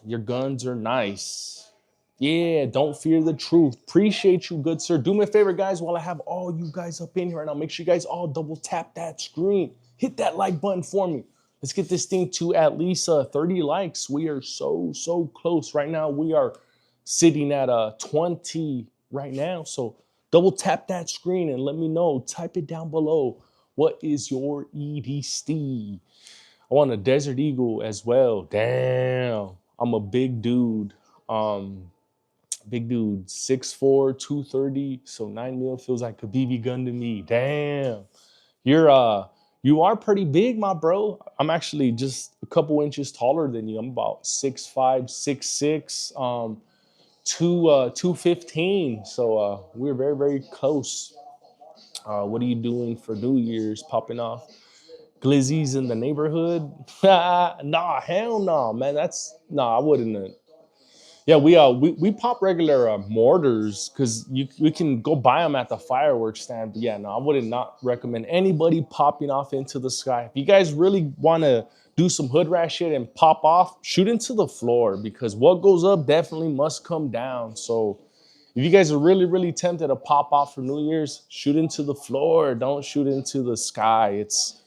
Your guns are nice. Yeah, don't fear the truth. Appreciate you, good sir. Do me a favor, guys, while I have all you guys up in here right now. Make sure you guys all double tap that screen. Hit that like button for me. Let's get this thing to at least 30 likes. We are so close right now. We are sitting at 20 right now. So double tap that screen and let me know. Type it down below. What is your EDC? I want a Desert Eagle as well. Damn, I'm a big dude. Um, Big dude, 6'4", 230. So 9 mil feels like a BB gun to me. Damn. You're you are pretty big, my bro. I'm actually just a couple inches taller than you. I'm about 6'5", 6'6", 215. So we're very close. What are you doing for New Year's? Popping off glizzies in the neighborhood? Nah, hell no, man. That's nah, I wouldn't. Yeah, we pop regular mortars because we can go buy them at the fireworks stand. But yeah, no, I would not recommend anybody popping off into the sky. If you guys really want to do some hood rat shit and pop off, shoot into the floor because what goes up definitely must come down. So if you guys are really tempted to pop off for New Year's, shoot into the floor. Don't shoot into the sky. It's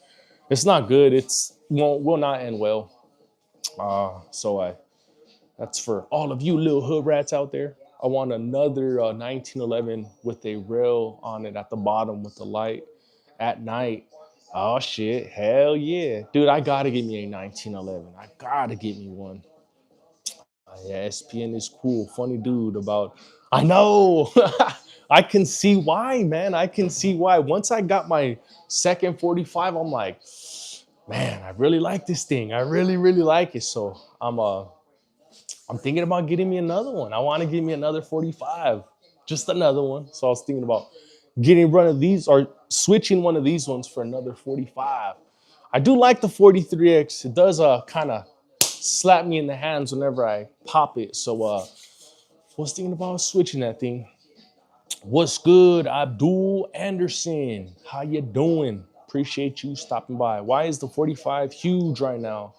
not good. It's won't will not end well. So I That's for all of you little hood rats out there. I want another 1911 with a rail on it at the bottom with the light at night. Oh shit, hell yeah. Dude, I gotta get me a 1911. I gotta get me one. Yeah, SPN is cool. Funny dude about, I know. I can see why, man. I can see why. Once I got my second 45, I'm like, man, I really like this thing. I really like it. So I'm thinking about getting me another one. I want to get me another 45, just another one. So I was thinking about getting one of these or switching one of these ones for another 45. I do like the 43X. It does kind of slap me in the hands whenever I pop it. So I was thinking about switching that thing. What's good, Abdul Anderson? How you doing? Appreciate you stopping by. Why is the 45 huge right now?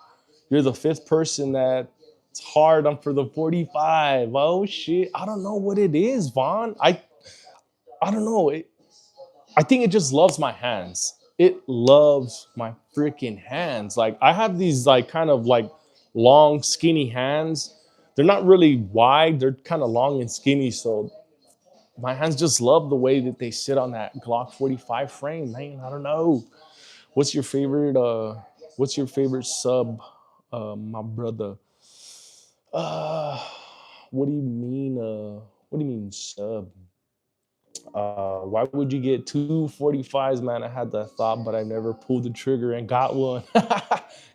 You're the fifth person that it's hard on for the 45. Oh shit. I don't know what it is, Vaughn. I don't know. I think it just loves my hands. It loves my freaking hands. Like I have these like kind of like long, skinny hands. They're not really wide, they're kind of long and skinny. So my hands just love the way that they sit on that Glock 45 frame, man. I don't know. What's your favorite sub, my brother? Uh, what do you mean? What do you mean sub? Why would you get two 45s, man? I had that thought, but I never pulled the trigger and got one.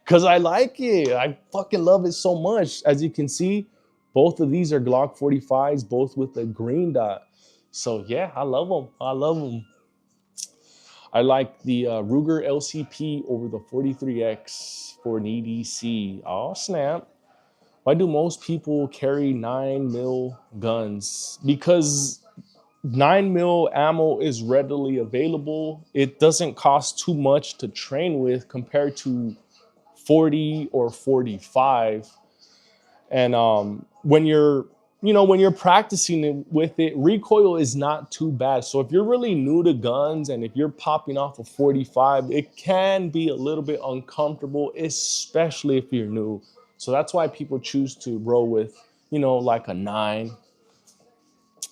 Cause I like it. I fucking love it so much. As you can see, both of these are Glock 45s, both with a green dot. So yeah, I love them. I love them. I like the Ruger LCP over the 43X for an EDC. Oh snap! Why do most people carry 9 mil guns? Because 9 mil ammo is readily available. It doesn't cost too much to train with compared to 40 or 45. And when you're practicing with it, recoil is not too bad. So if you're really new to guns and if you're popping off a 45, it can be a little bit uncomfortable, especially if you're new. So that's why people choose to roll with, like a 9.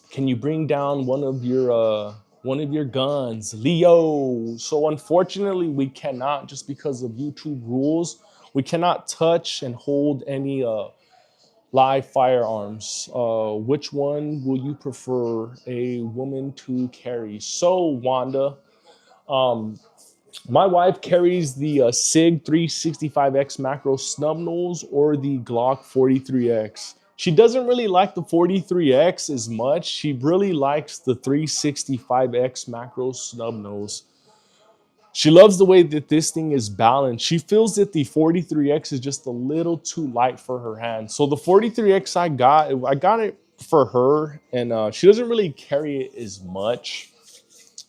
Can you bring down one of your guns, Leo? So unfortunately, we cannot, just because of YouTube rules. We cannot touch and hold any live firearms. Which one will you prefer a woman to carry? So Wanda, um, my wife carries the SIG 365X macro snub nose or the Glock 43X. She doesn't really like the 43X as much. She really likes the 365X macro snub nose. She loves the way that this thing is balanced. She feels that the 43X is just a little too light for her hand. So the 43X I got it for her, and she doesn't really carry it as much.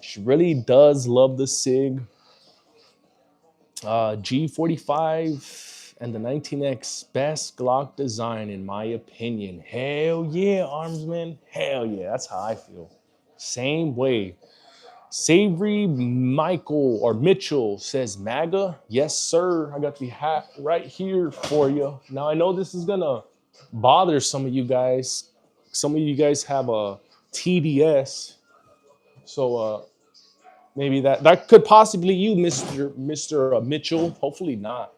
She really does love the SIG G45 and the 19X, best Glock design in my opinion. Hell yeah, Armsman. Hell yeah, that's how I feel. Same way. Savory Michael or Mitchell says MAGA. Yes, sir. I got the hat right here for you. Now I know this is gonna bother some of you guys. Some of you guys have a TDS, so maybe that could possibly you, Mister Mitchell. Hopefully not.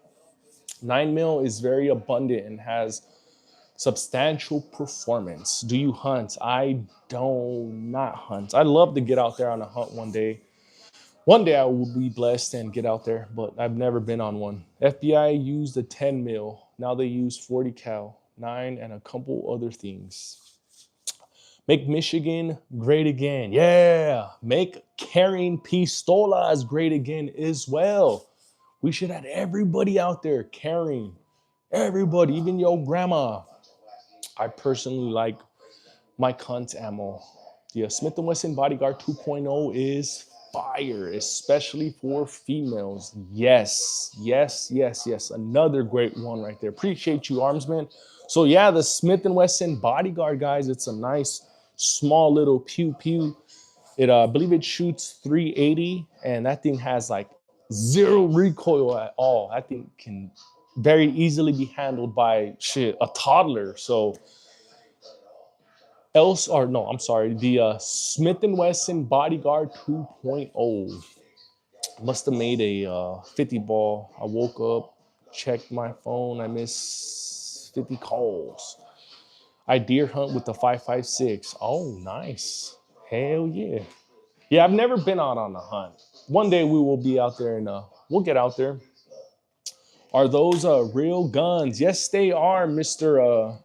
9 mil is very abundant and has substantial performance. Do you hunt? I do not hunt. I'd love to get out there on a hunt one day. One day I will be blessed and get out there, but I've never been on one. FBI used a 10 mil. Now they use 40 cal, 9, and a couple other things. Make Michigan great again. Yeah. Make carrying pistolas great again as well. We should have everybody out there carrying. Everybody, even your grandma. I personally like my cunt ammo. The Smith & Wesson Bodyguard 2.0 is fire, especially for females. Yes, yes, yes, yes. Another great one right there. Appreciate you, Armsman. So yeah, the Smith & Wesson Bodyguard, guys, it's a nice, small little pew pew. I believe it shoots 380, and that thing has like zero recoil at all. That thing can very easily be handled by a toddler. So else or no, I'm sorry, the Smith & Wesson Bodyguard 2.0 must have made a 50 ball. I woke up, checked my phone, I missed 50 calls. I deer hunt with the 5.56. Oh, nice. Hell yeah. Yeah, I've never been out on a hunt. One day we will be out there and we'll get out there. Are those real guns? Yes, they are, Mr.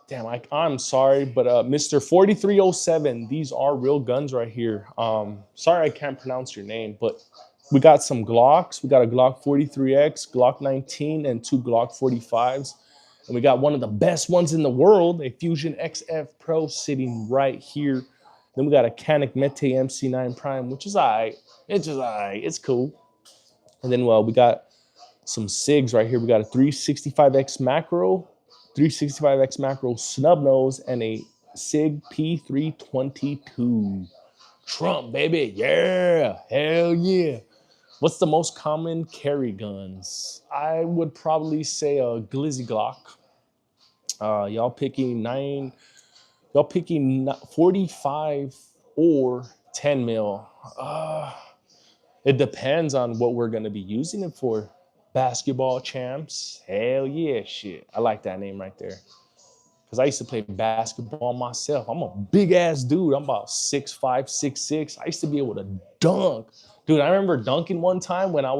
Damn, I'm sorry, but Mr. 4307, these are real guns right here. Sorry I can't pronounce your name, but we got some Glocks. We got a Glock 43X, Glock 19, and 2 Glock 45s. And we got one of the best ones in the world, a Fusion XF Pro sitting right here. Then we got a Canik Mete MC9 Prime, which is all right. It's just all right. It's cool. And then, we got some SIGs right here. We got a 365X macro, 365X macro snub nose, and a SIG P322. Trump, baby. Yeah. Hell yeah. What's the most common carry guns? I would probably say a Glizzy Glock. Y'all picking 45 or 10 mil. It depends on what we're going to be using it for. Basketball champs. Hell yeah, shit. I like that name right there. Because I used to play basketball myself. I'm a big ass dude. I'm about 6'5", 6'6". I used to be able to dunk. Dude, I remember dunking one time when I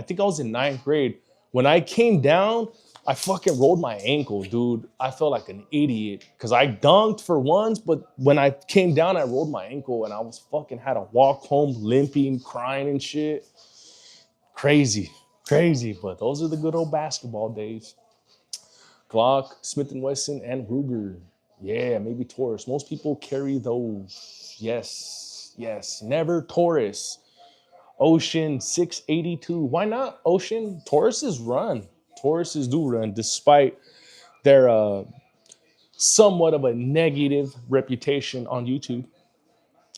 think I was in ninth grade. When I came down, I fucking rolled my ankle, dude. I felt like an idiot because I dunked for once, but when I came down, I rolled my ankle and I was fucking had to walk home limping, crying and shit. Crazy, crazy. But those are the good old basketball days. Glock, Smith & Wesson, and Ruger. Yeah, maybe Taurus. Most people carry those. Yes, yes. Never Taurus. Ocean 682. Why not Ocean? Tauruses run. Tauruses do run despite their somewhat of a negative reputation on YouTube.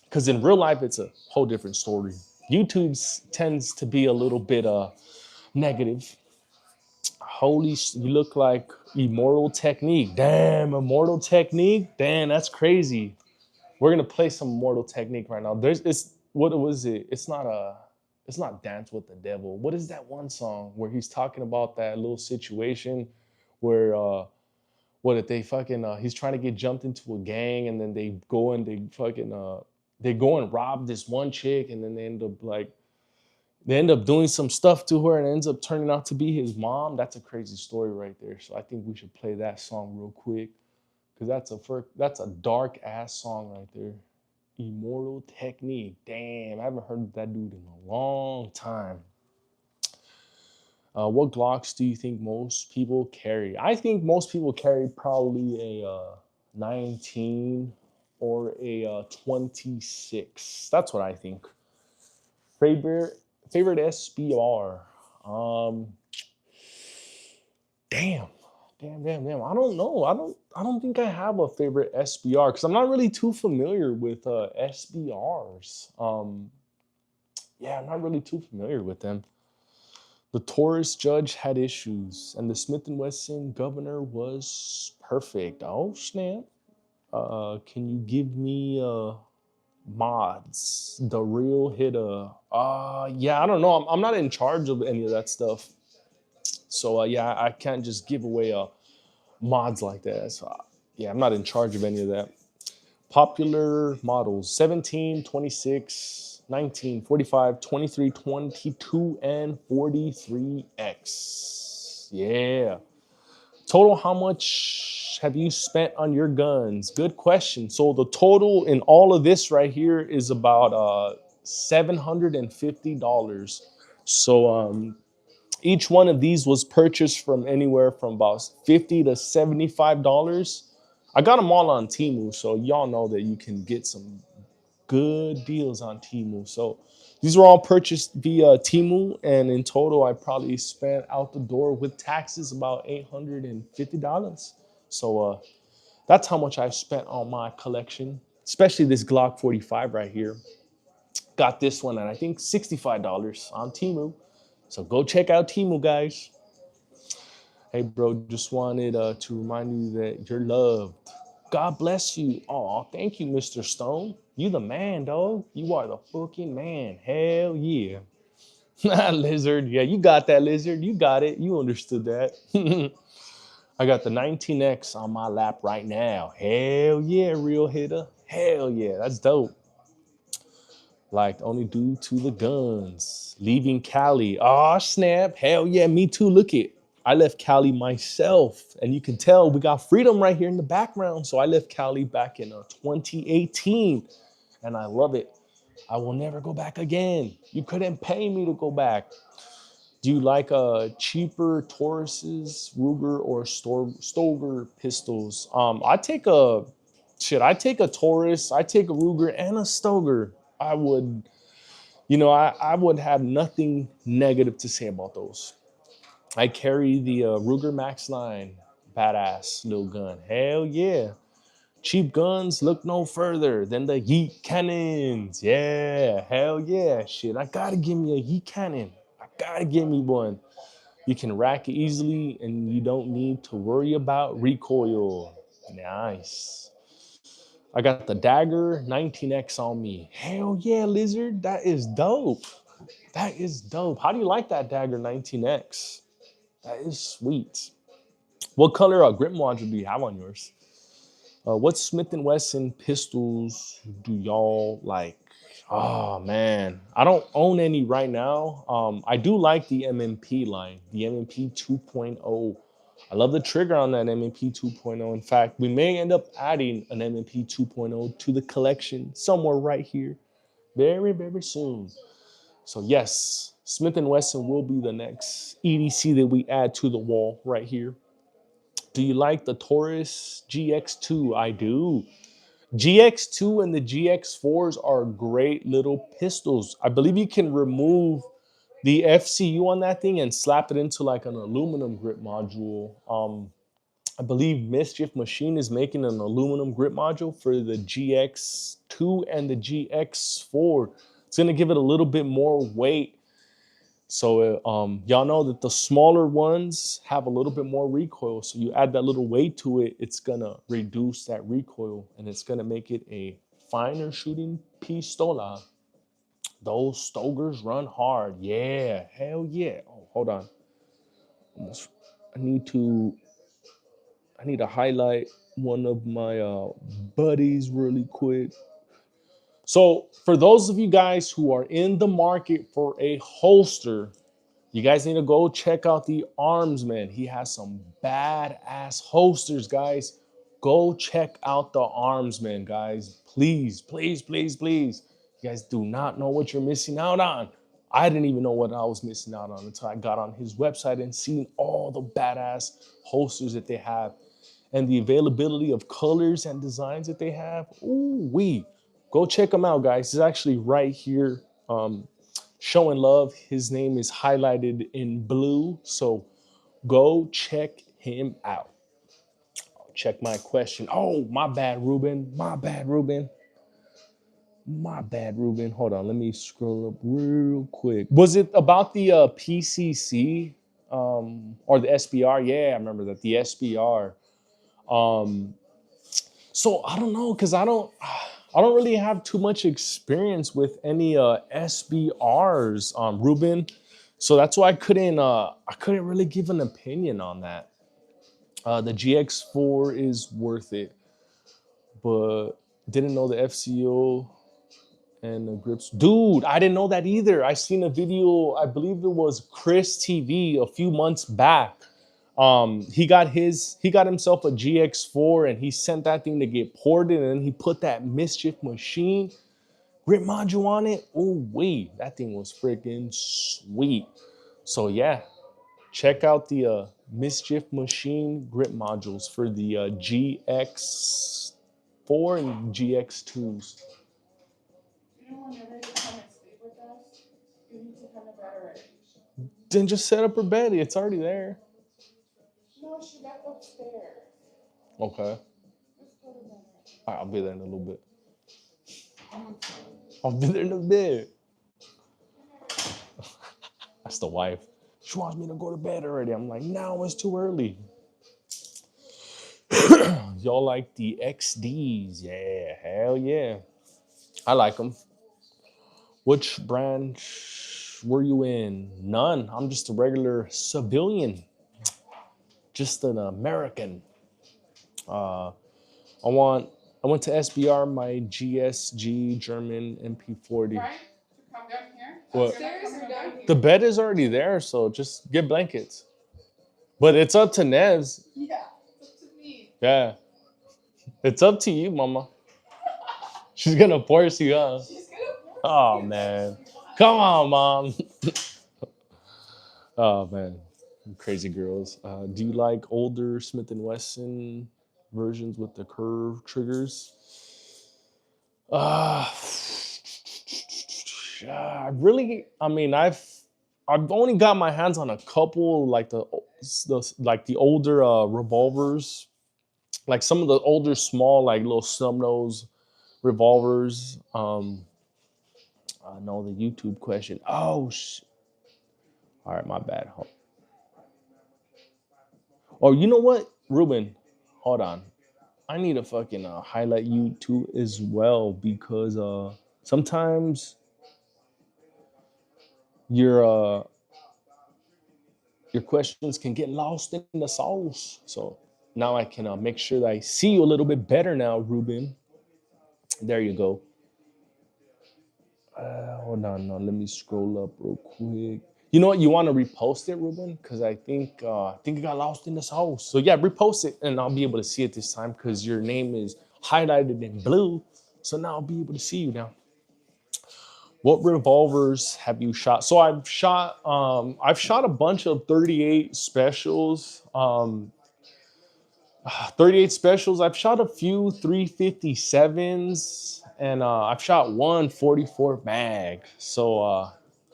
Because in real life, it's a whole different story. YouTube tends to be a little bit negative. You look like Immortal Technique. Damn, Immortal Technique. Damn, that's crazy. We're gonna play some Immortal Technique right now. What was it? It's not Dance with the Devil. What is that one song where he's talking about that little situation where what if they fucking he's trying to get jumped into a gang and then they go and they go and rob this one chick and then they end up doing some stuff to her and it ends up turning out to be his mom. That's a crazy story right there. So I think we should play that song real quick because that's a dark ass song right there. Immortal Technique. Damn, I haven't heard that dude in a long time. What Glocks do you think most people carry? I think most people carry probably a 19 or a 26. That's what I think. Favorite SBR. Damn. Damn. I don't know. I don't think I have a favorite SBR because I'm not really too familiar with SBRs. Yeah, I'm not really too familiar with them. The Taurus judge had issues, and the Smith and Wesson governor was perfect. Oh snap! Can you give me mods? The real hitter. Yeah, I don't know. I'm not in charge of any of that stuff, so yeah, I can't just give away mods like that. So yeah, I'm not in charge of any of that. Popular models 17, 26, 19, 45, 23, 22, and 43X. Yeah. Total, how much have you spent on your guns? Good question. So the total in all of this right here is about $750. So each one of these was purchased from anywhere from about $50 to $75. I got them all on Temu, so y'all know that you can get some good deals on Temu. So these were all purchased via Temu, and in total, I probably spent out the door with taxes about $850. So that's how much I spent on my collection, especially this Glock 45 right here. Got this one at I think $65 on Temu. So go check out Temu, guys. Hey, bro, just wanted to remind you that you're loved. God bless you. Oh, thank you, Mr. Stone. You the man, dog. You are the fucking man. Hell yeah. Lizard. Yeah, you got that, Lizard. You got it. You understood that. I got the 19X on my lap right now. Hell yeah, real hitter. Hell yeah, that's dope. Like only due to the guns. Leaving Cali. Oh snap. Hell yeah, me too. Look it. I left Cali myself. And you can tell we got freedom right here in the background. So I left Cali back in 2018. And I love it. I will never go back again. You couldn't pay me to go back. Do you like cheaper Tauruses, Ruger, or Stoger pistols? I take a Taurus, I take a Ruger and a Stoger. I would, I would have nothing negative to say about those. I carry the Ruger Max 9, badass little gun. Hell yeah. Cheap guns look no further than the Yeet cannons. Yeah, hell yeah. Shit, I gotta give me a Yeet cannon. I gotta give me one. You can rack it easily and you don't need to worry about recoil. Nice. I got the Dagger 19X on me. Hell yeah, Lizard. That is dope. That is dope. How do you like that Dagger 19X? That is sweet. What color grip module do you have on yours? What Smith and Wesson pistols do y'all like? Oh man, I don't own any right now. I do like the MMP line, the MMP 2.0. I love the trigger on that MMP 2.0. In fact, we may end up adding an MMP 2.0 to the collection somewhere right here, very soon. So yes, Smith and Wesson will be the next EDC that we add to the wall right here. Do you like the Taurus GX2? I do. GX2 and the GX4s are great little pistols. I believe you can remove the FCU on that thing and slap it into like an aluminum grip module. I believe Mischief Machine is making an aluminum grip module for the GX2 and the GX4. It's going to give it a little bit more weight. So y'all know that the smaller ones have a little bit more recoil. So you add that little weight to it, it's gonna reduce that recoil and it's gonna make it a finer shooting pistola. Those Stogers run hard. Yeah, hell yeah. Oh, hold on. I need to highlight one of my buddies really quick. So for those of you guys who are in the market for a holster, you guys need to go check out the Armsman. He has some badass holsters, guys. Go check out the Armsman, guys. Please. You guys do not know what you're missing out on. I didn't even know what I was missing out on until I got on his website and seen all the badass holsters that they have and the availability of colors and designs that they have. Ooh, go check them out, guys. It's actually right here. Showing love. His name is highlighted in blue. So go check him out. Check my question. Oh, my bad, Ruben. My bad, Ruben. My bad, Ruben. Hold on. Let me scroll up real quick. Was it about the PCC or the SBR? Yeah, I remember that. The SBR. Um, so I don't know because I don't really have too much experience with any SBRs, Ruben. So that's why I couldn't really give an opinion on that. The GX4 is worth it, but didn't know the FCO and the grips. Dude, I didn't know that either. I seen a video, I believe it was Chris TV a few months back. He got himself a GX4 and he sent that thing to get ported, and then he put that Mischief Machine grip module on it. Oh wait, that thing was freaking sweet. So yeah, check out the Mischief Machine grip modules for the GX4 and GX2s. Then just set up her bed. It's already there. Okay. All right, I'll be there in a little bit. I'll be there in a bit. That's the wife. She wants me to go to bed already. I'm like, no, it's too early. Y'all like the XDs? Yeah, hell yeah. I like them. Which branch were you in? None. I'm just a regular civilian. Just an American. I went to SBR, my GSG German MP40.
Right? Come down here.
What? The bed is already there, so just get blankets. But it's up to Nevs.
Yeah, it's up to me.
Yeah. It's up to you, mama. She's gonna force you, huh?
She's gonna force
Oh
you.
man. Come on, mom. Oh man. Crazy girls. Do you like older Smith & Wesson versions with the curved triggers? I've only got my hands on a couple, like the older revolvers, like some of the older small, like little snub nose revolvers. I know the YouTube question. Oh, all right, my bad. Oh, you know what, Ruben? Hold on. I need to fucking highlight you too as well, because sometimes your questions can get lost in the sauce. So now I can make sure that I see you a little bit better now, Ruben. There you go. Hold on, no, let me scroll up real quick. You know what? You want to repost it, Ruben? Because I think it got lost in the sauce. So yeah, repost it, and I'll be able to see it this time because your name is highlighted in blue. So now I'll be able to see you now. What revolvers have you shot? So I've shot a bunch of 38 specials. 38 specials. I've shot a few 357s, and I've shot one 44 mag. So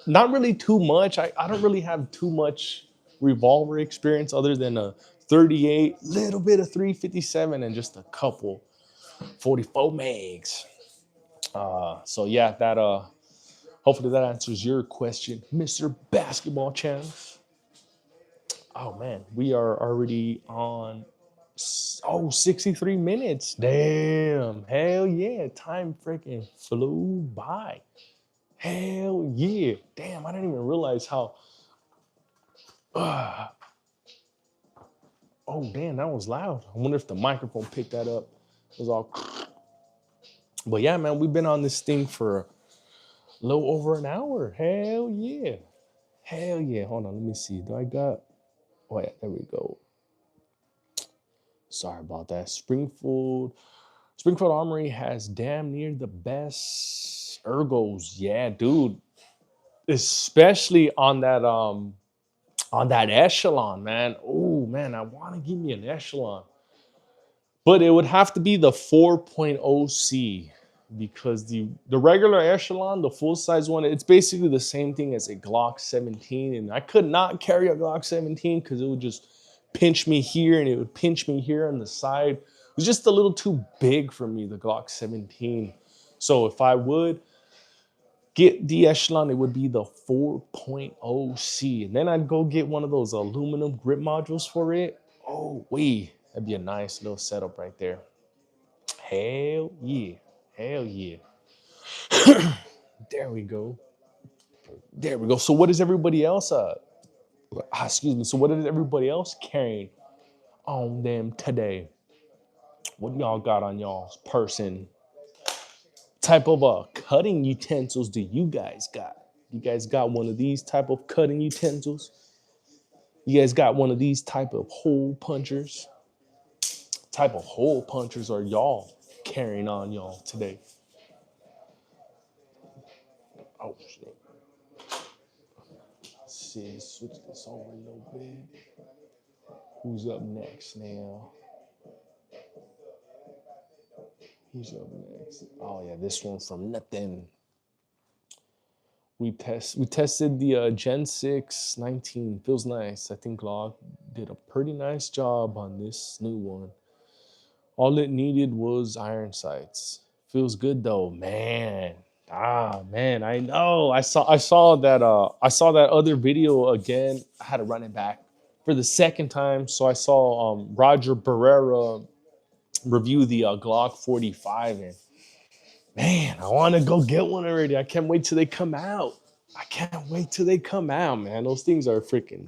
not really too much. I don't really have too much revolver experience other than a 38, little bit of 357, and just a couple 44 mags. So yeah, that hopefully that answers your question, Mr. Basketball Champs. Oh man, we are already on 63 minutes. Damn. Hell yeah. Time freaking flew by. Hell yeah. Damn, I didn't even realize how. Oh, damn, that was loud. I wonder if the microphone picked that up. It was all. But yeah, man, we've been on this thing for a little over an hour. Hell yeah. Hell yeah. Hold on, let me see. Do I got. Oh, yeah, there we go. Sorry about that. Springfield Armory has damn near the best ergos. Yeah, dude. Especially on that echelon, man. Oh man, I want to give me an echelon. But it would have to be the 4.0C, because the regular echelon, the full size one, it's basically the same thing as a Glock 17, and I could not carry a Glock 17 because it would just pinch me here and it would pinch me here on the side. It was just a little too big for me, the Glock 17. So if I would get the echelon, it would be the 4.0C. And then I'd go get one of those aluminum grip modules for it. Oh, wait, that'd be a nice little setup right there. Hell yeah. Hell yeah. There we go. There we go. So what is everybody else excuse me. So what is everybody else carrying on them today? What y'all got on y'all's person? Type of cutting utensils do you guys got? You guys got one of these type of cutting utensils? You guys got one of these type of hole punchers? Type of hole punchers are y'all carrying on y'all today? Oh shit. Let's see, switch this over a little bit. Who's up next now? Who's up next? Oh yeah, this one from nothing. We tested the Gen 6 19. Feels nice. I think Glock did a pretty nice job on this new one. All it needed was iron sights. Feels good though, man. Man, I know. I saw that other video again. I had to run it back for the second time. So I saw Roger Barrera review the Glock 45, and man, I want to go get one already. I can't wait till they come out. I can't wait till they come out, man. Those things are freaking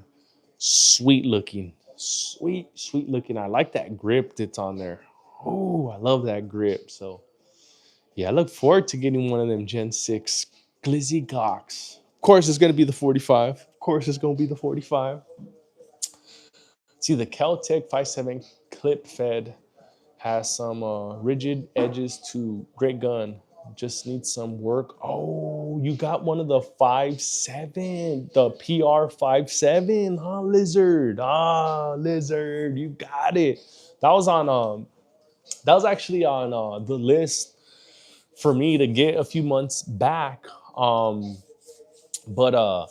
sweet looking. Sweet, sweet looking. I like that grip that's on there. Oh, I love that grip. So, yeah, I look forward to getting one of them Gen 6 Glizzy Glocks. Of course, it's going to be the 45. Of course, it's going to be the 45. See, the Kel-Tec 5.7 clip fed has some rigid edges to great gun. Just needs some work. Oh, you got one of the 5.7, the PR 5.7, huh, Lizard? Lizard, you got it. That was on that was actually on the list for me to get a few months back. But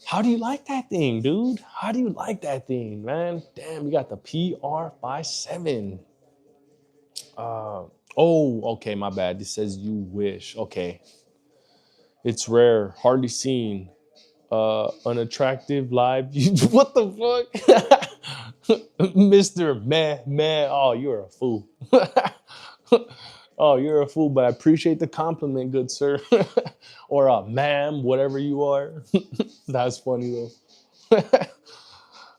how do you like that thing, dude? How do you like that thing, man? Damn, you got the PR 5.7. Okay, my bad. This says you wish. Okay. It's rare, hardly seen. Unattractive live. What the fuck? Mr. Man. Oh, you're a fool. Oh, you're a fool, but I appreciate the compliment, good sir. Or ma'am, whatever you are. That's funny though.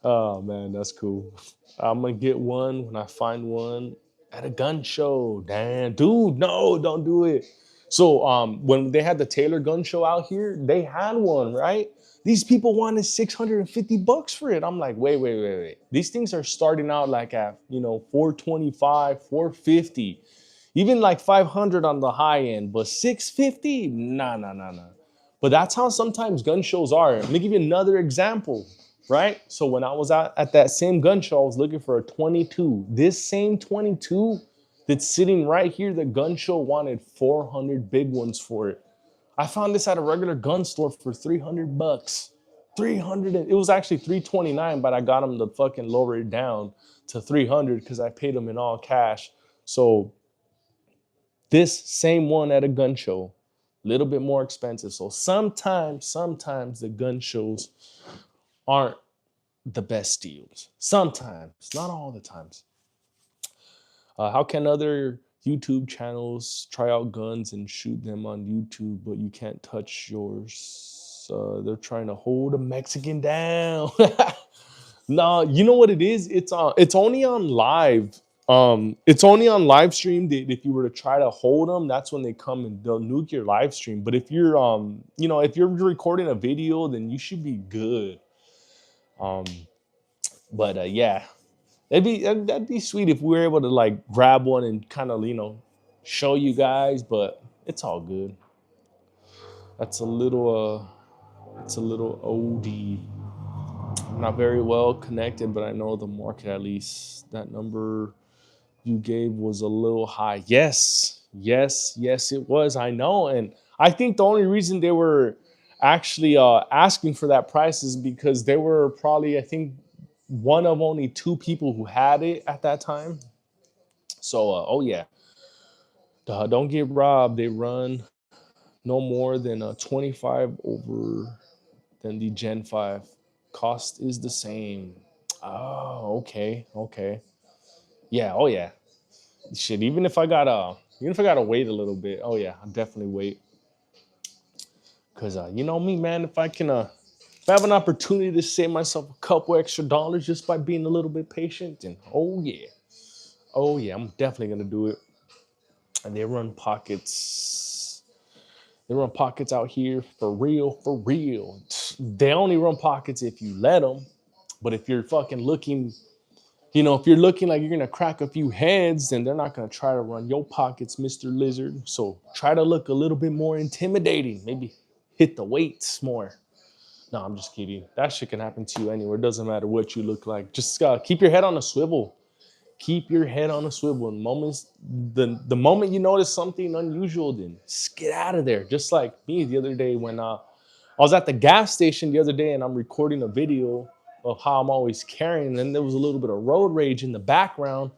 Oh man, that's cool. I'm gonna get one when I find one at a gun show. Damn, dude, no, don't do it. So when they had the Taylor gun show out here, they had one, right? These people wanted $650 for it. I'm like, wait. These things are starting out like at 425, 450, even like 500 on the high end, but 650, nah. But that's how sometimes gun shows are. Let me give you another example, right? So when I was at that same gun show, I was looking for a 22. This same 22 that's sitting right here, the gun show wanted 400 big ones for it. I found this at a regular gun store for $300. 300, it was actually 329, but I got them to fucking lower it down to 300 because I paid them in all cash. So this same one at a gun show, a little bit more expensive. So sometimes the gun shows aren't the best deals. Sometimes, not all the times. How can other YouTube channels try out guns and shoot them on YouTube, but you can't touch yours? They're trying to hold a Mexican down. No, you know what it is? It's only on live. It's only on live stream that if you were to try to hold them, that's when they come and they'll nuke your live stream. But if you're if you're recording a video, then you should be good. But yeah, that'd be sweet if we were able to like grab one and kind of show you guys. But it's all good. That's a little OD. I'm not very well connected, but I know the market at least. That number you gave was a little high. Yes, it was. I know, and I think the only reason they were actually asking for that price is because they were probably, I think, one of only two people who had it at that time. So, oh yeah, don't get robbed. They run no more than 25 over than the Gen 5. Cost is the same. Oh, okay, okay. Yeah, oh yeah. Shit, even if I gotta wait a little bit, oh yeah, I'll definitely wait. Cause you know me, man, if I have an opportunity to save myself a couple extra dollars just by being a little bit patient, then oh yeah. Oh yeah, I'm definitely gonna do it. And they run pockets. They run pockets out here for real, for real. They only run pockets if you let them. But if you're fucking looking, if you're looking like you're gonna crack a few heads, then they're not gonna try to run your pockets, Mr. Lizard. So try to look a little bit more intimidating. Maybe hit the weights more. No, I'm just kidding. That shit can happen to you anywhere. It doesn't matter what you look like. Just keep your head on a swivel. Keep your head on a swivel. And the moment you notice something unusual, then get out of there. Just like me the other day when I was at the gas station the other day and I'm recording a video of how I'm always carrying, and there was a little bit of road rage in the background.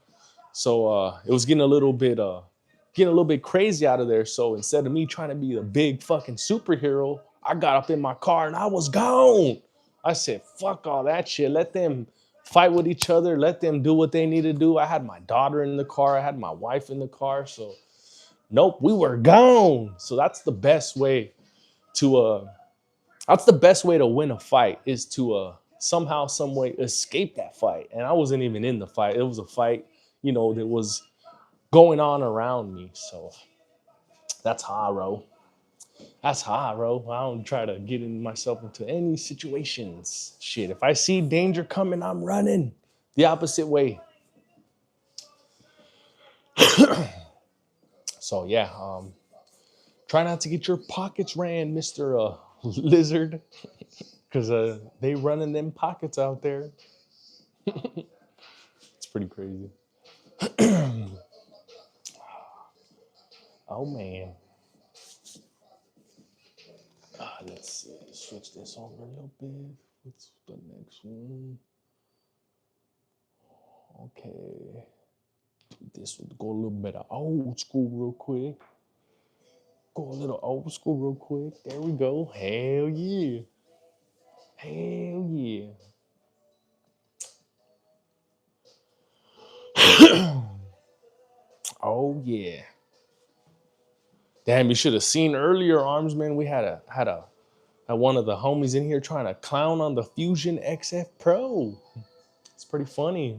So it was getting a little bit crazy out of there. So instead of me trying to be the big fucking superhero, I got up in my car and I was gone. I said, fuck all that shit. Let them fight with each other. Let them do what they need to do. I had my daughter in the car. I had my wife in the car. So nope, we were gone. So that's the best way to win a fight, is to somehow, some way escape that fight. And I wasn't even in the fight. It was a fight, that was going on around me. So that's how I roll. That's how I roll. I don't try to get in myself into any situations. Shit, if I see danger coming, I'm running the opposite way. So yeah, try not to get your pockets ran, Mister Lizard, because they running them pockets out there. It's pretty crazy. Oh man. Let's see. Switch this over a little bit. What's the next one? Okay. This would go a little bit of old school real quick. Go a little old school real quick. There we go. Hell yeah. Hell yeah. Oh yeah. Damn, you should have seen earlier, Arms Man. We had one of the homies in here trying to clown on the Fusion XF Pro. It's pretty funny.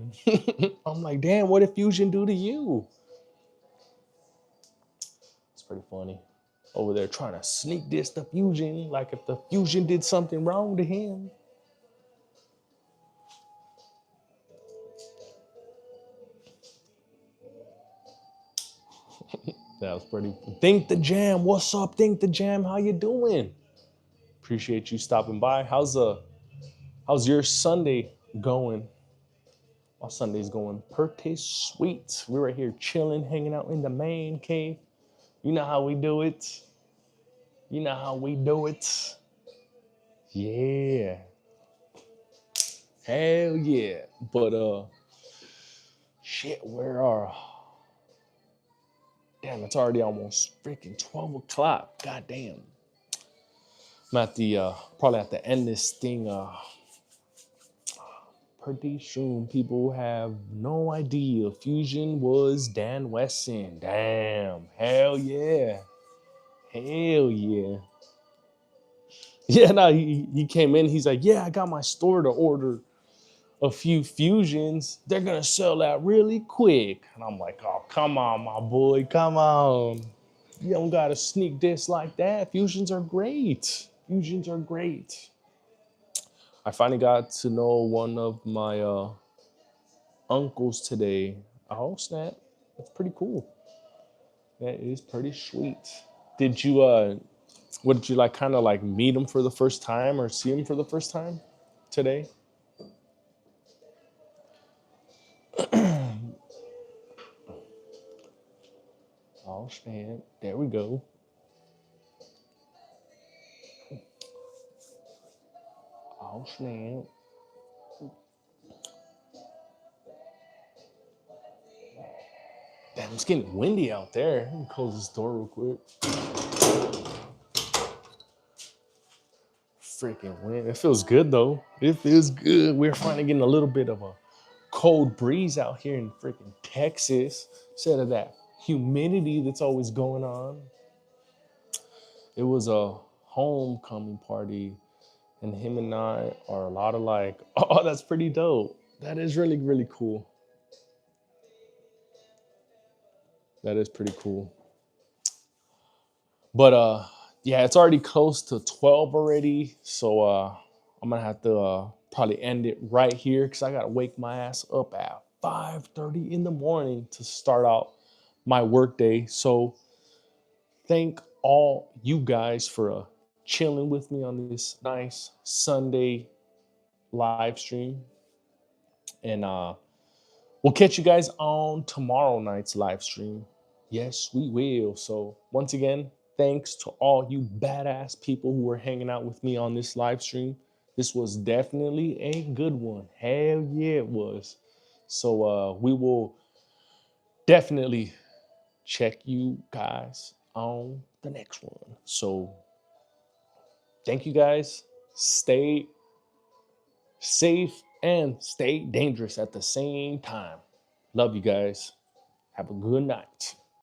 I'm like, damn, what did Fusion do to you? It's pretty funny. Over there trying to sneak this the Fusion, like if the Fusion did something wrong to him. That was pretty. Think the Jam, what's up? Think the Jam, how you doing? Appreciate you stopping by. How's your Sunday going? My Sunday's going pretty sweet. We're right here chilling, hanging out in the man cave. You know how we do it. You know how we do it. Yeah. Hell yeah. But shit, where are damn, it's already almost freaking 12 o'clock. God damn. I'm at the probably have to end this thing pretty soon. People have no idea Fusion was Dan Wesson. Damn. Hell yeah. Hell yeah. Yeah, no, he came in. He's like, yeah, I got my store to order a few Fusions. They're going to sell out really quick. And I'm like, oh, come on, my boy. Come on. You don't got to sneak this like that. Fusions are great. Fusions are great. I finally got to know one of my uncles today. Oh, snap. That's pretty cool. That is pretty sweet. Did you, what did you like, kind of like meet him for the first time or see him for the first time today? Oh, snap. There we go. Oh, snap. It's getting windy out there. Let me close this door real quick. Freaking wind. It feels good though. It feels good. We're finally getting a little bit of a cold breeze out here in freaking Texas instead of that humidity that's always going on. It was a homecoming party, and him and I are a lot alike. Oh, that's pretty dope. That is really, really cool. That is pretty cool. But yeah, it's already close to 12 already. So I'm gonna have to probably end it right here because I gotta wake my ass up at 5:30 in the morning to start out my workday. So thank all you guys for chilling with me on this nice Sunday live stream. And we'll catch you guys on tomorrow night's live stream. Yes, we will. So, once again, thanks to all you badass people who were hanging out with me on this live stream. This was definitely a good one. Hell yeah, it was. So, we will definitely check you guys on the next one. So, thank you guys. Stay safe and stay dangerous at the same time. Love you guys. Have a good night.